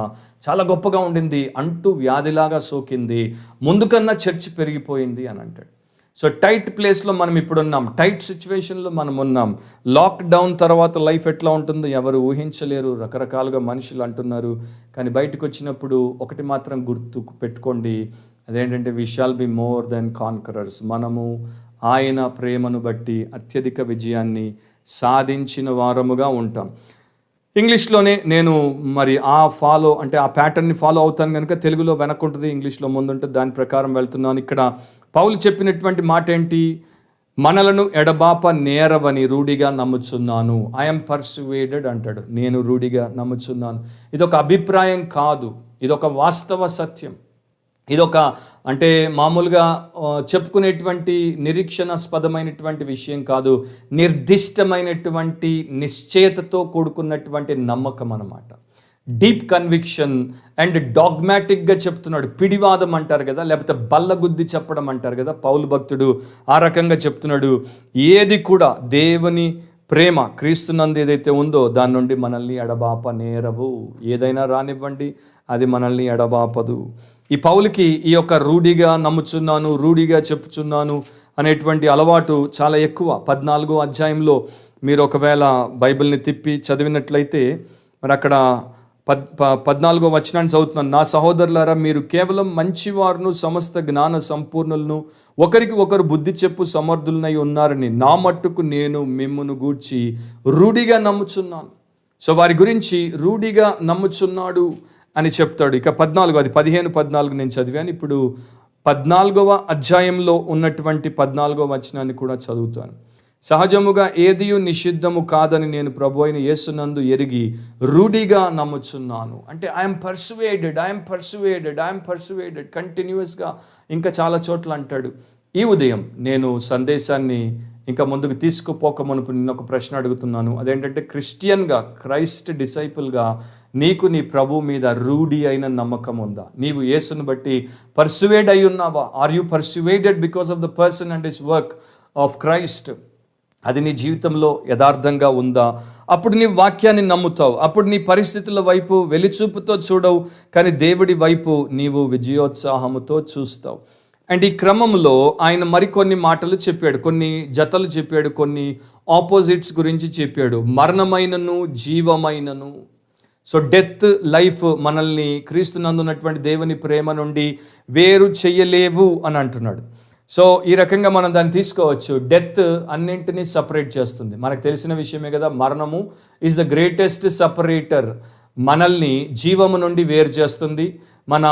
చాలా గొప్పగా ఉండింది, అంటూ వ్యాధిలాగా సోకింది, ముందుకన్నా చర్చ్ పెరిగిపోయింది అని అంటాడు. సో టైట్ ప్లేస్లో మనం ఇప్పుడు ఉన్నాం, టైట్ సిచ్యువేషన్లో మనం ఉన్నాం. లాక్డౌన్ తర్వాత లైఫ్ ఎట్లా ఉంటుందో ఎవరు ఊహించలేరు, రకరకాలుగా మనుషులు అంటున్నారు. కానీ బయటకు వచ్చినప్పుడు ఒకటి మాత్రం గుర్తుకు పెట్టుకోండి, అదేంటంటే we shall be more than conquerors. మనము ఆయన ప్రేమను బట్టి అత్యధిక విజయాన్ని సాధించిన వారముగా ఉంటాం. ఇంగ్లీష్లోనే నేను మరి ఆ ప్యాటర్న్ని ఫాలో అవుతాను కనుక తెలుగులో వెనకుంటుంది, ఇంగ్లీష్లో ముందుంటుంది, దాని ప్రకారం వెళ్తున్నాను. ఇక్కడ పౌలు చెప్పినటువంటి మాట ఏంటి? మనలను ఎడబాప నేరవని రూఢిగా నమ్ముచున్నాను. ఐఎమ్ పర్సువేడెడ్ అంటాడు, నేను రూఢిగా నమ్ముచున్నాను. ఇదొక అభిప్రాయం కాదు, ఇదొక వాస్తవ సత్యం. ఇదొక మామూలుగా చెప్పుకునేటువంటి నిరీక్షణాస్పదమైనటువంటి విషయం కాదు, నిర్దిష్టమైనటువంటి నిశ్చయతతో కూడుకున్నటువంటి నమ్మకం అన్నమాట. డీప్ కన్విక్షన్ అండ్ డాగ్మాటిక్గా చెప్తున్నాడు. పిడివాదం అంటారు కదా, లేకపోతే బల్లగుద్ది చెప్పడం అంటారు కదా, పౌలు భక్తుడు ఆ రకంగా చెప్తున్నాడు. ఏది కూడా దేవుని ప్రేమ క్రీస్తునందు ఏదైతే ఉందో దాని నుండి మనల్ని ఎడబాప నేరవు. ఏదైనా రానివ్వండి, అది మనల్ని ఎడబాపదు. ఈ పౌలుకి ఈ యొక్క రూఢిగా నమ్ముచున్నాను, రూఢిగా చెప్పుచున్నాను అనేటువంటి అలవాటు చాలా ఎక్కువ. 14వ అధ్యాయంలో మీరు ఒకవేళ బైబిల్ని తిప్పి చదివినట్లయితే మరి అక్కడ 14వ వచనాన్ని చదువుతున్నాను. నా సహోదరులారా, మీరు కేవలం మంచివారును సమస్త జ్ఞాన సంపూర్ణులను ఒకరికి ఒకరు బుద్ధి చెప్పు సమర్థులనై ఉన్నారని నా మట్టుకు నేను మిమ్మును గూర్చి రూఢిగా నమ్ముచున్నాను. సో వారి గురించి రూఢిగా నమ్ముచున్నాడు అని చెప్తాడు. ఇక 14, అది 15-14 నేను చదివాను. ఇప్పుడు 14వ అధ్యాయంలో ఉన్నటువంటి 14వ వచనాన్ని కూడా చదువుతాను. సహజముగా ఏదియు నిషిద్ధము కాదని నేను ప్రభు అయిన యేసునందు ఎరిగి రూఢిగా నమ్ముచున్నాను. అంటే ఐఎమ్ పర్సువేడెడ్ కంటిన్యూస్గా ఇంకా చాలా చోట్ల అంటాడు. ఈ ఉదయం నేను సందేశాన్ని ఇంకా ముందుకు తీసుకుపోకమునుపు నేను ఒక ప్రశ్న అడుగుతున్నాను. అదేంటంటే, క్రిస్టియన్గా, క్రైస్ట్ డిసైపుల్గా నీకు నీ ప్రభు మీద రూఢి అయిన నమ్మకం ఉందా? నీవు యేసును బట్టి పర్సువేడ్ అయి ఉన్నావా? Are you persuaded because of the person and his work of Christ? అది నీ జీవితంలో యథార్థంగా ఉందా? అప్పుడు నీ వాక్యాన్ని నమ్ముతావు, అప్పుడు నీ పరిస్థితుల వైపు వెలిచూపుతో చూడవు, కానీ దేవుడి వైపు నీవు విజయోత్సాహముతో చూస్తావు. అండ్ ఈ క్రమంలో ఆయన మరికొన్ని మాటలు చెప్పాడు, కొన్ని జతలు చెప్పాడు, కొన్ని ఆపోజిట్స్ గురించి చెప్పాడు. మరణమైనను జీవమైనను. సో డెత్, లైఫ్ మనల్ని క్రీస్తునందున్నటువంటి దేవుని ప్రేమ నుండి వేరు చెయ్యలేవు అని అంటున్నాడు. సో ఈ రకంగా మనం దాన్ని తీసుకోవచ్చు. డెత్ అన్నింటినీ సపరేట్ చేస్తుంది, మనకు తెలిసిన విషయమే కదా. మరణము ఈజ్ ద గ్రేటెస్ట్ సపరేటర్. మనల్ని జీవము నుండి వేరు చేస్తుంది, మన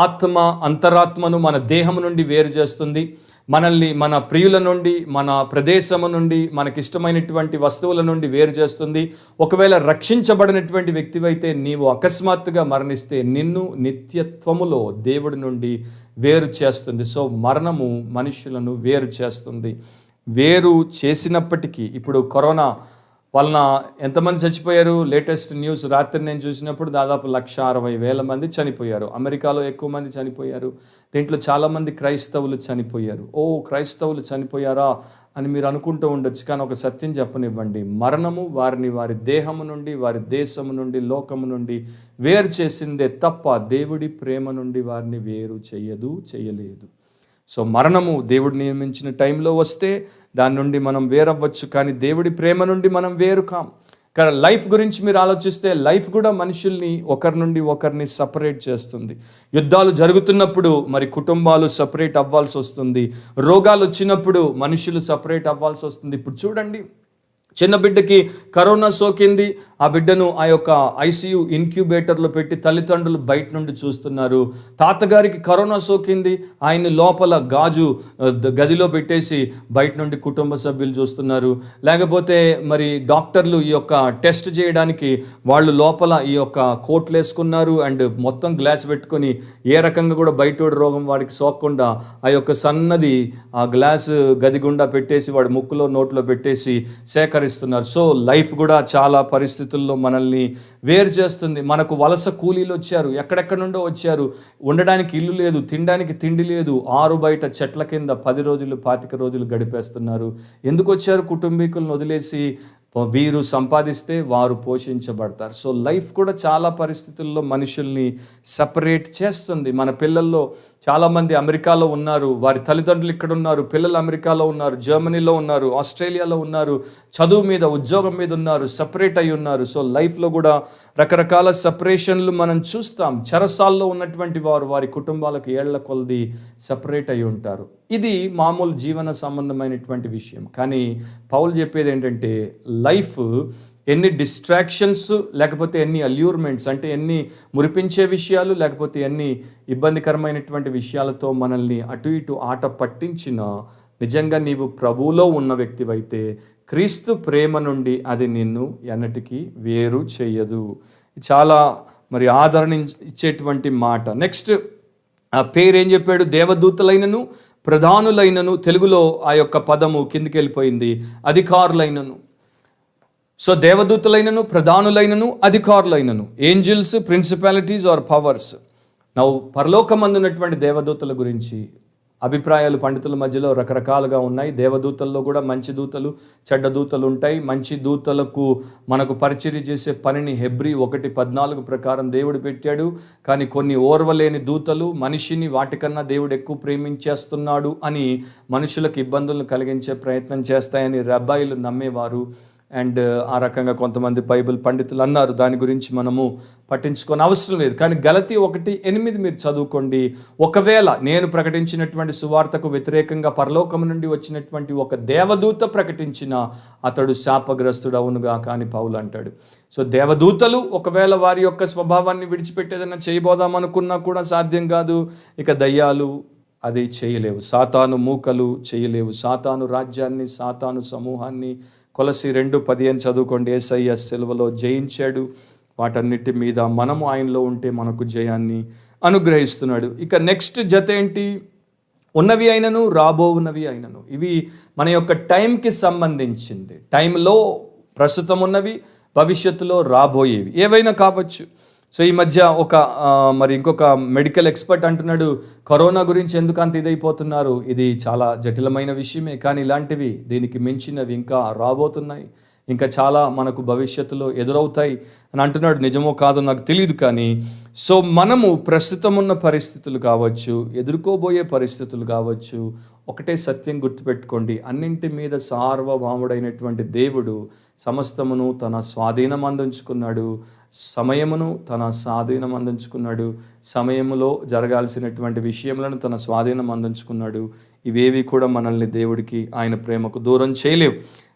ఆత్మ అంతరాత్మను మన దేహము నుండి వేరు చేస్తుంది, మనల్ని మన ప్రియుల నుండి, మన ప్రదేశము నుండి, మనకిష్టమైనటువంటి వస్తువుల నుండి వేరు చేస్తుంది. ఒకవేళ రక్షించబడినటువంటి వ్యక్తివైతే నీవు అకస్మాత్తుగా మరణిస్తే నిన్ను నిత్యత్వములో దేవుడి నుండి వేరు చేస్తుంది. సో మరణము మనుషులను వేరు చేస్తుంది. వేరు చేసినప్పటికీ ఇప్పుడు కరోనా వలన ఎంతమంది చచ్చిపోయారు? లేటెస్ట్ న్యూస్ రాత్రి నేను చూసినప్పుడు దాదాపు 1,60,000 మంది చనిపోయారు. అమెరికాలో ఎక్కువ మంది చనిపోయారు. దీంట్లో చాలామంది క్రైస్తవులు చనిపోయారు. క్రైస్తవులు చనిపోయారా అని మీరు అనుకుంటూ ఉండొచ్చు. కానీ ఒక సత్యం చెప్పనివ్వండి, మరణము వారిని వారి దేహము నుండి, వారి దేశము నుండి, లోకము నుండి వేరు చేసిందే తప్ప దేవుడి ప్రేమ నుండి వారిని వేరు చేయలేదు. సో మరణము దేవుడు నియమించిన టైంలో వస్తే దాని నుండి మనం వేరవ్వచ్చు, కానీ దేవుడి ప్రేమ నుండి మనం వేరు కాం. కానీ లైఫ్ గురించి మీరు ఆలోచిస్తే లైఫ్ కూడా మనుషుల్ని ఒకరి నుండి ఒకరిని సపరేట్ చేస్తుంది. యుద్ధాలు జరుగుతున్నప్పుడు మరి కుటుంబాలు సపరేట్ అవ్వాల్సి వస్తుంది, రోగాలు వచ్చినప్పుడు మనుషులు సపరేట్ అవ్వాల్సి వస్తుంది. ఇప్పుడు చూడండి, చిన్న బిడ్డకి కరోనా సోకింది, ఆ బిడ్డను ఆ యొక్క ఐసీయూ ఇన్క్యుబేటర్లో పెట్టి తల్లిదండ్రులు బయట నుండి చూస్తున్నారు. తాతగారికి కరోనా సోకింది, ఆయన లోపల గాజు గదిలో పెట్టేసి బయట నుండి కుటుంబ సభ్యులు చూస్తున్నారు. లేకపోతే మరి డాక్టర్లు ఈ యొక్క టెస్ట్ చేయడానికి వాళ్ళు లోపల ఈ యొక్క కోట్లు వేసుకున్నారు అండ్ మొత్తం గ్లాస్ పెట్టుకొని ఏ రకంగా కూడా బయట రోగం వాడికి సోకకుండా ఆ యొక్క సన్నది ఆ గ్లాసు గది గుండా పెట్టేసి వాడి ముక్కులో నోట్లో పెట్టేసి సేకరిస్తున్నారు. సో లైఫ్ కూడా చాలా పరిస్థితుల్లో మనల్ని వేరు చేస్తుంది. మనకు వలస కూలీలు వచ్చారు, ఎక్కడెక్కడ నుండో వచ్చారు, ఉండడానికి ఇల్లు లేదు, తినడానికి తిండి లేదు, ఆరు బయట చెట్ల కింద 10 రోజులు 25 రోజులు గడిపేస్తున్నారు. ఎందుకు వచ్చారు? కుటుంబీకులను వదిలేసి. వీరు సంపాదిస్తే వారు పోషించబడతారు. సో లైఫ్ కూడా చాలా పరిస్థితుల్లో మనుషుల్ని సపరేట్ చేస్తుంది. మన పిల్లల్లో చాలామంది అమెరికాలో ఉన్నారు, వారి తల్లిదండ్రులు ఇక్కడ ఉన్నారు, పిల్లలు అమెరికాలో ఉన్నారు, జర్మనీలో ఉన్నారు, ఆస్ట్రేలియాలో ఉన్నారు, చదువు మీద ఉద్యోగం మీద ఉన్నారు, సపరేట్ అయి ఉన్నారు. సో లైఫ్లో కూడా రకరకాల సపరేషన్లు మనం చూస్తాం. చెరసాల్లో ఉన్నటువంటి వారు వారి కుటుంబాలకు ఏళ్ల కొలది సపరేట్ అయి ఉంటారు. ఇది మామూలు జీవన సంబంధమైనటువంటి విషయం. కానీ పౌలు చెప్పేది ఏంటంటే లైఫ్ ఎన్ని డిస్ట్రాక్షన్స్ లేకపోతే ఎన్ని అల్యూర్మెంట్స్, అంటే ఎన్ని మురిపించే విషయాలు లేకపోతే ఎన్ని ఇబ్బందికరమైనటువంటి విషయాలతో మనల్ని అటు ఇటు ఆట పట్టించినా, నిజంగా నీవు ప్రభువులో ఉన్న వ్యక్తివైతే క్రీస్తు ప్రేమ నుండి అది నిన్ను ఎన్నటికీ వేరు చేయదు. చాలా మరి ఆదరణ ఇచ్చేటువంటి మాట. నెక్స్ట్ ఆ పేరు ఏం చెప్పాడు? దేవదూతలైనను ప్రధానులైనను. తెలుగులో ఆ యొక్క పదము కిందికి వెళ్ళిపోయింది, అధికారులైనను. సో దేవదూతలైనను ప్రధానులైనను అధికారులైనను, ఏంజిల్స్, ప్రిన్సిపాలిటీస్ ఆర్ పవర్స్. నవ్వు పరలోకమందున్నటువంటి దేవదూతల గురించి అభిప్రాయాలు పండితుల మధ్యలో రకరకాలుగా ఉన్నాయి. దేవదూతల్లో కూడా మంచి దూతలు, చెడ్డ దూతలు ఉంటాయి. మంచి దూతలకు మనకు పరిచర్య చేసే పనిని హెబ్రీ 1:14 ప్రకారం దేవుడు పెట్టాడు. కానీ కొన్ని ఓర్వలేని దూతలు మనిషిని వాటికన్నా దేవుడు ఎక్కువ ప్రేమించేస్తున్నాడు అని మనుషులకు ఇబ్బందులను కలిగించే ప్రయత్నం చేస్తాయని రబ్బాయిలు నమ్మేవారు. అండ్ ఆ రకంగా కొంతమంది బైబిల్ పండితులు అన్నారు. దాని గురించి మనము పట్టించుకొని అవసరం లేదు. కానీ గలతీ 1:8 మీరు చదువుకోండి. ఒకవేళ నేను ప్రకటించినటువంటి సువార్తకు వ్యతిరేకంగా పరలోకం నుండి వచ్చినటువంటి ఒక దేవదూత ప్రకటించిన అతడు శాపగ్రస్తుడవునుగా కానీ పౌలు అంటాడు. సో దేవదూతలు ఒకవేళ వారి యొక్క స్వభావాన్ని విడిచిపెట్టేదన్నా చేయబోదామనుకున్నా కూడా సాధ్యం కాదు. ఇక దయ్యాలు అది చేయలేవు. సాతాను మూకలు చేయలేవు. సాతాను రాజ్యాన్ని, సాతాను సమూహాన్ని కొలసి 2:15 చదువుకోండి. యేసయ్య సిలువలో జయించాడు. వాటన్నిటి మీద మనము ఆయనలో ఉంటే మనకు జయాన్ని అనుగ్రహిస్తున్నాడు. ఇక నెక్స్ట్ జత ఏంటి? ఉన్నవి అయినను రాబోవున్నవి అయినను. ఇవి మన యొక్క టైంకి సంబంధించింది. టైంలో ప్రస్తుతం ఉన్నవి, భవిష్యత్తులో రాబోయేవి ఏవైనా కావచ్చు. సో ఈ మధ్య మరి ఇంకొక మెడికల్ ఎక్స్పర్ట్ అంటున్నాడు, కరోనా గురించి ఎందుకు అంత ఇదైపోతున్నారు? ఇది చాలా జటిలమైన విషయమే, కానీ ఇలాంటివి దీనికి మించినవి ఇంకా రాబోతున్నాయి, ఇంకా చాలా మనకు భవిష్యత్తులో ఎదురవుతాయి అని అంటున్నాడు. నిజమో కాదో నాకు తెలియదు. కానీ సో మనము ప్రస్తుతం ఉన్న పరిస్థితులు కావచ్చు, ఎదుర్కోబోయే పరిస్థితులు కావచ్చు, ఒకటే సత్యం గుర్తుపెట్టుకోండి, అన్నింటి మీద సార్వభౌముడైనటువంటి దేవుడు సమస్తమును తన స్వాధీనం అందించుకున్నాడు, సమయమును తన స్వాధీనం అందించుకున్నాడు, సమయములో జరగాల్సినటువంటి విషయములను తన స్వాధీనం అందించుకున్నాడు. ఇవేవి కూడా మనల్ని దేవుడికి, ఆయన ప్రేమకు దూరం చేయలేవు.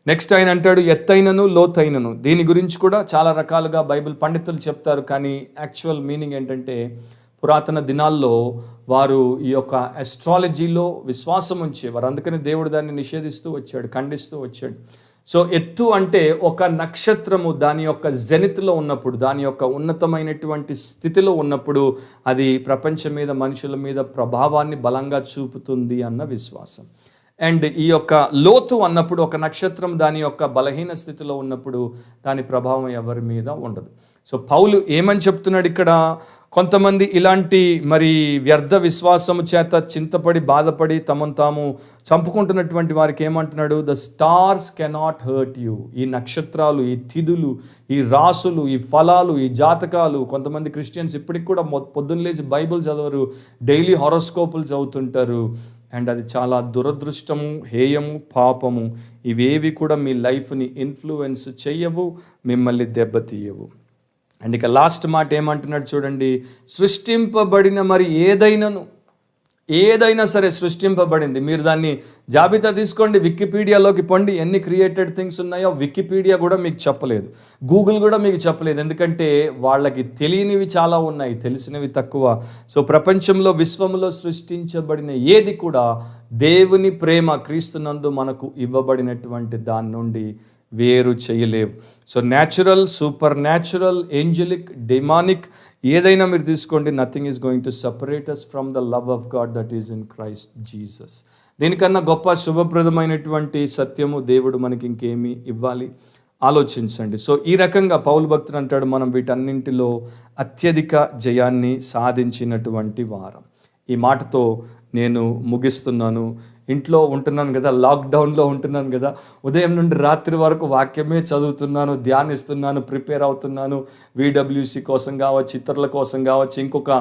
నెక్స్ట్ ఆయన అంటాడు ఎత్తైనను లోతైనను. దీని గురించి కూడా చాలా రకాలుగా బైబిల్ పండితులు చెప్తారు. కానీ యాక్చువల్ మీనింగ్ ఏంటంటే, పురాతన దినాల్లో వారు ఈ యొక్క అస్ట్రాలజీలో విశ్వాసం ఉంచేవారు. అందుకని దేవుడు దాన్ని నిషేధిస్తూ వచ్చాడు, ఖండిస్తూ వచ్చాడు. సో ఎత్తు అంటే ఒక నక్షత్రము దాని యొక్క జెనిత్లో ఉన్నప్పుడు, దాని యొక్క ఉన్నతమైనటువంటి స్థితిలో ఉన్నప్పుడు అది ప్రపంచం మీద, మనుషుల మీద ప్రభావాన్ని బలంగా చూపుతుంది అన్న విశ్వాసం. అండ్ ఈ యొక్క లోతు అన్నప్పుడు ఒక నక్షత్రం దాని యొక్క బలహీన స్థితిలో ఉన్నప్పుడు దాని ప్రభావం ఎవరి మీద ఉండదు. సో పౌలు ఏమని చెప్తున్నాడు ఇక్కడ? కొంతమంది ఇలాంటి మరి వ్యర్థ విశ్వాసము చేత చింతపడి బాధపడి తమను తాము చంపుకుంటున్నటువంటి వారికి ఏమంటున్నాడు? The stars cannot hurt you. ఈ నక్షత్రాలు, ఈ తిథులు, ఈ రాసులు, ఈ ఫలాలు, ఈ జాతకాలు. కొంతమంది క్రిస్టియన్స్ ఇప్పటికి కూడా పొద్దున్న లేచి బైబిల్ చదవరు, డైలీ హారోస్కోపులు చదువుతుంటారు. అండ్ అది చాలా దురదృష్టము, హేయము, పాపము. ఇవేవి కూడా మీ లైఫ్ని ఇన్ఫ్లుయెన్స్ చెయ్యవు, మిమ్మల్ని దెబ్బతీయవు. అండ్ ఇక లాస్ట్ మాట ఏమంటున్నాడు చూడండి, సృష్టింపబడిన మరి ఏదైనా సరే సృష్టింపబడింది. మీరు దాన్ని జాబితా తీసుకోండి, వికీపీడియాలోకి పండి, ఎన్ని క్రియేటెడ్ థింగ్స్ ఉన్నాయో వికీపీడియా కూడా మీకు చెప్పలేదు, గూగుల్ కూడా మీకు చెప్పలేదు. ఎందుకంటే వాళ్ళకి తెలియనివి చాలా ఉన్నాయి, తెలిసినవి తక్కువ. సో ప్రపంచంలో, విశ్వంలో సృష్టించబడిన ఏది కూడా దేవుని ప్రేమ క్రీస్తునందు మనకు ఇవ్వబడినటువంటి దాని నుండి వేరు చేయలేవు. So natural, super natural, angelic, demonic ఏదైనా మీరు తీసుకోండి, nothing is going to separate us from the love of God that is in Christ Jesus. దీనికన్నా గొప్ప శుభప్రదమైనటువంటి సత్యము దేవుడు మనకి ఇంకేమి ఇవ్వాలి? ఆలోచించండి. సో ఈ రకంగా పౌలు భక్తుడు అంటాడు, మనం వీటన్నింటిలో అత్యధిక జయాన్ని సాధించినటువంటి వారం. ఈ మాటతో నేను ముగిస్తున్నాను. ఇంట్లో ఉంటున్నాను కదా, లాక్డౌన్లో ఉంటున్నాను కదా, ఉదయం నుండి రాత్రి వరకు వాక్యమే చదువుతున్నాను, ధ్యానిస్తున్నాను, ప్రిపేర్ అవుతున్నాను. వీడబ్ల్యూసి కోసం కావచ్చు, ఇతరుల కోసం కావచ్చు, ఇంకొక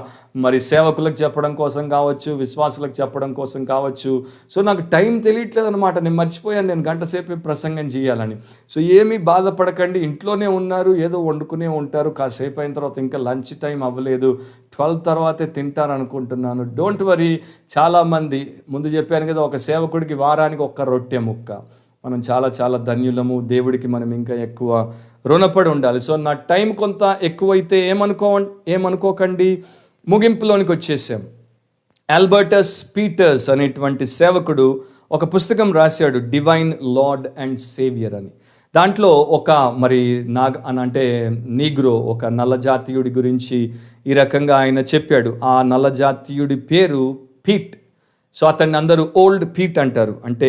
మరి సేవకులకు చెప్పడం కోసం కావచ్చు, విశ్వాసులకు చెప్పడం కోసం కావచ్చు. సో నాకు టైం తెలియట్లేదు అనమాట. నేను మర్చిపోయాను నేను గంట సేపే ప్రసంగం చేయాలని. సో ఏమీ బాధపడకండి, ఇంట్లోనే ఉన్నారు, ఏదో వండుకునే ఉంటారు. కాసేపు అయిన తర్వాత ఇంకా లంచ్ టైం అవ్వలేదు, 12 తర్వాతే తింటారనుకుంటున్నాను. Don't worry. చాలామంది ముందు చెప్పాను కదా, ఒక సేవకుడికి వారానికి ఒక్క రొట్టె ముక్క. మనం చాలా చాలా ధన్యులము. దేవుడికి మనం ఇంకా ఎక్కువ రుణపడి ఉండాలి. సో నా టైం కొంత ఎక్కువైతే ఏమనుకోకండి. ముగింపులోనికి వచ్చేసాం. ఆల్బర్టస్ పీటర్స్ అనేటువంటి సేవకుడు ఒక పుస్తకం రాశాడు, డివైన్ లార్డ్ అండ్ సేవియర్ అని. దాంట్లో ఒక మరి అంటే నీగ్రో, ఒక నల్ల జాతీయుడి గురించి ఈ రకంగా ఆయన చెప్పాడు. ఆ నల్ల జాతీయుడి పేరు పీట్. సో అతన్ని అందరూ ఓల్డ్ పీట్ అంటారు. అంటే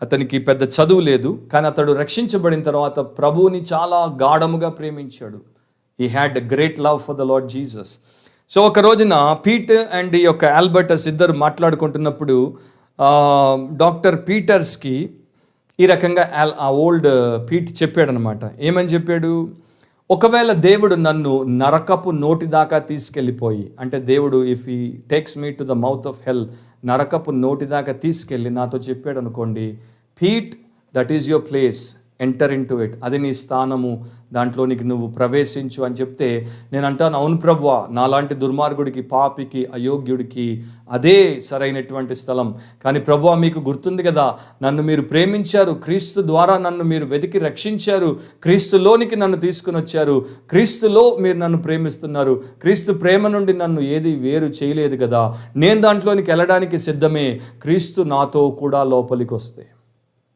అతనికి పెద్ద చదువు లేదు, కానీ అతడు రక్షించబడిన తర్వాత ప్రభువుని చాలా గాఢముగా ప్రేమించాడు. He had great love for the lord Jesus. So ఒక రోజున పీట్ అండ్ ఈ యొక్క ఆల్బర్టస్ ఇద్దరు మాట్లాడుకుంటున్నప్పుడు డాక్టర్ పీటర్స్కి ఈ రకంగా ఆ ఓల్డ్ పీట్ చెప్పాడనమాట. ఏమని చెప్పాడు? ఒకవేళ దేవుడు నన్ను నరకపు నోటి దాకా తీసుకెళ్ళిపోయి, అంటే దేవుడు if he takes me to the mouth of hell, నరకపు నోటి దాకా తీసుకెళ్ళి నాతో చెప్పాడు అనుకోండి, పీట్ that is your place, enter into it, అది నీ స్థానము, దాంట్లోనికి నువ్వు ప్రవేశించు అని చెప్తే నేను అంటాను, అవును ప్రభువా, నాలాంటి దుర్మార్గుడికి, పాపికి, అయోగ్యుడికి అదే సరైనటువంటి స్థలం. కానీ ప్రభువా, మీకు గుర్తుంది కదా, నన్ను మీరు ప్రేమించారు, క్రీస్తు ద్వారా నన్ను మీరు వెతికి రక్షించారు, క్రీస్తులోనికి నన్ను తీసుకుని వచ్చారు, క్రీస్తులో మీరు నన్ను ప్రేమిస్తున్నారు, క్రీస్తు ప్రేమ నుండి నన్ను ఏది వేరు చేయలేదు కదా, నేను దాంట్లోనికి వెళ్ళడానికి సిద్ధమే, క్రీస్తు నాతో కూడా లోపలికి వస్తే.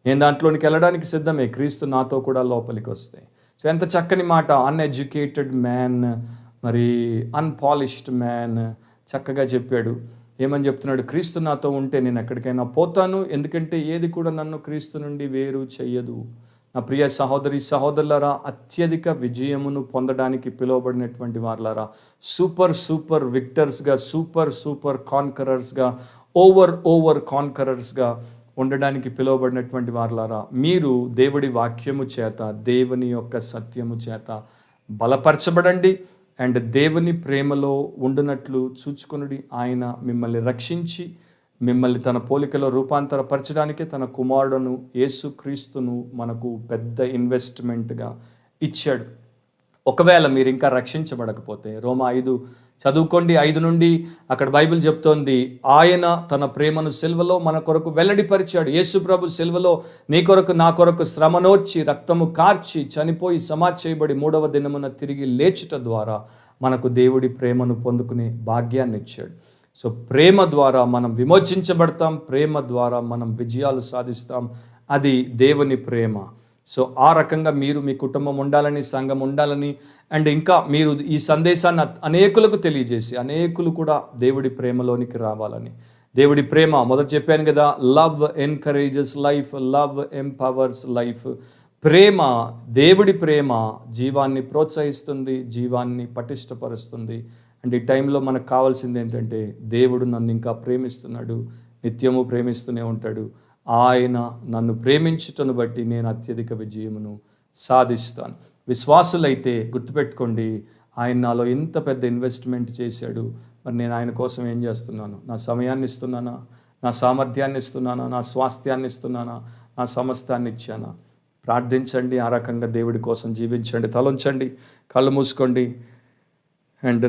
నేను దాంట్లోనికి వెళ్ళడానికి సిద్ధమే, క్రీస్తు నాతో కూడా లోపలికి వస్తే. సో ఎంత చక్కని మాట. అన్ఎడ్యుకేటెడ్ మ్యాన్, మరి అన్పాలిష్డ్ మ్యాన్ చక్కగా చెప్పాడు. ఏమని చెప్తున్నాడు? క్రీస్తు నాతో ఉంటే నేను ఎక్కడికైనా పోతాను, ఎందుకంటే ఏది కూడా నన్ను క్రీస్తు నుండి వేరు చెయ్యదు. నా ప్రియ సహోదరి సహోదరులారా, అత్యధిక విజయమును పొందడానికి పిలువబడినటువంటి వారులారా, సూపర్ విక్టర్స్గా, సూపర్ కాన్కరర్స్గా, ఓవర్ కాన్కరర్స్గా ఉండడానికి పిలువబడినటువంటి వారులారా, మీరు దేవుడి వాక్యము చేత, దేవుని యొక్క సత్యము చేత బలపరచబడండి. అండ్ దేవుని ప్రేమలో ఉండునట్లు చూచుకొనుడి. ఆయన మిమ్మల్ని రక్షించి మిమ్మల్ని తన పోలికలో రూపాంతరపరచడానికే తన కుమారుడును యేసుక్రీస్తును మనకు పెద్ద ఇన్వెస్ట్మెంట్గా ఇచ్చాడు. ఒకవేళ మీరు ఇంకా రక్షించబడకపోతే రోమా 5 చదువుకోండి, 5 నుండి అక్కడ బైబిల్ చెప్తోంది, ఆయన తన ప్రేమను సిలువలో మన కొరకు వెల్లడిపరిచాడు. యేసు ప్రభు సిలువలో నీ కొరకు నా కొరకు శ్రమనోర్చి, రక్తము కార్చి, చనిపోయి సమాధి చేయబడి 3వ దినమున తిరిగి లేచుట ద్వారా మనకు దేవుడి ప్రేమను పొందుకునే భాగ్యాన్ని ఇచ్చాడు. సో ప్రేమ ద్వారా మనం విమోచించబడతాం, ప్రేమ ద్వారా మనం విజయాలు సాధిస్తాం. అది దేవుని ప్రేమ. సో ఆ రకంగా మీరు, మీ కుటుంబం ఉండాలని, సంఘం ఉండాలని, అండ్ ఇంకా మీరు ఈ సందేశాన్ని అనేకులకు తెలియజేసి అనేకులు కూడా దేవుడి ప్రేమలోనికి రావాలని. దేవుడి ప్రేమ మొదట చెప్పాను కదా, love encourages life, love empowers life. ప్రేమ, దేవుడి ప్రేమ జీవాన్ని ప్రోత్సహిస్తుంది, జీవాన్ని పటిష్టపరుస్తుంది. అండ్ ఈ టైంలో మనకు కావాల్సింది ఏంటంటే, దేవుడు నన్ను ఇంకా ప్రేమిస్తున్నాడు, నిత్యము ప్రేమిస్తూనే ఉంటాడు. ఆయన నన్ను ప్రేమించుటను బట్టి నేను అత్యధిక విజయమును సాధిస్తాను. విశ్వాసులైతే గుర్తుపెట్టుకోండి, ఆయన నాలో ఇంత పెద్ద ఇన్వెస్ట్మెంట్ చేశాడు. మరి నేను ఆయన కోసం ఏం చేస్తున్నాను? నా సమయాన్ని ఇస్తున్నానా? నా సామర్థ్యాన్ని ఇస్తున్నానా, నా స్వాస్థ్యాన్ని ఇస్తున్నానా, నా సమస్తాన్ని ఇచ్చానా? ప్రార్థించండి, ఆ రకంగా దేవుడి కోసం జీవించండి. తలొంచండి, కళ్ళు మూసుకోండి అండ్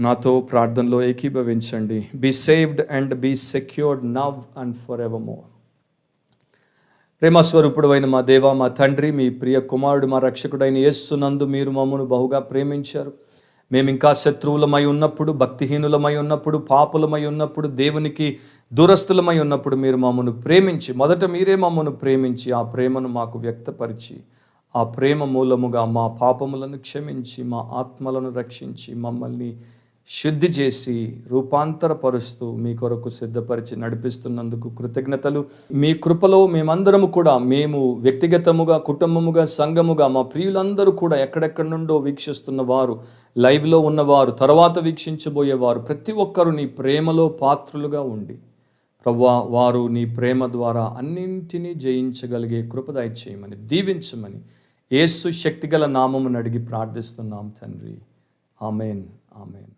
నాతో ప్రార్థనలో ఏకీభవించండి. Be saved and be secured now and for evermore. ప్రేమస్వరూపుడు అయిన మా దేవ, మా తండ్రి, మీ ప్రియ కుమారుడు, మా రక్షకుడైన యేసునందు మీరు మమ్మను బహుగా ప్రేమించారు. మేము ఇంకా శత్రువులమై ఉన్నప్పుడు, భక్తిహీనులమై ఉన్నప్పుడు, పాపులమై ఉన్నప్పుడు, దేవునికి దూరస్తులమై ఉన్నప్పుడు మీరు మమ్మను ప్రేమించి, మొదట మీరే మమ్మను ప్రేమించి, ఆ ప్రేమను మాకు వ్యక్తపరిచి, ఆ ప్రేమ మూలముగా మా పాపములను క్షమించి, మా ఆత్మలను రక్షించి, మమ్మల్ని శుద్ధి చేసి రూపాంతరపరుస్తూ మీ కొరకు సిద్ధపరిచి నడిపిస్తున్నందుకు కృతజ్ఞతలు. మీ కృపలో మేమందరము కూడా, మేము వ్యక్తిగతముగా, కుటుంబముగా, సంఘముగా, మా ప్రియులందరూ కూడా, ఎక్కడెక్కడి నుండో వీక్షిస్తున్న వారు, లైవ్లో ఉన్నవారు, తర్వాత వీక్షించబోయేవారు, ప్రతి ఒక్కరూ నీ ప్రేమలో పాత్రులుగా ఉండి ప్రభువా, వారు నీ ప్రేమ ద్వారా అన్నింటినీ జయించగలిగే కృప దయచేయమని, దీవించమని యేసు శక్తిగల నామమును అడిగి ప్రార్థిస్తున్నాం తండ్రి. Amen, amen.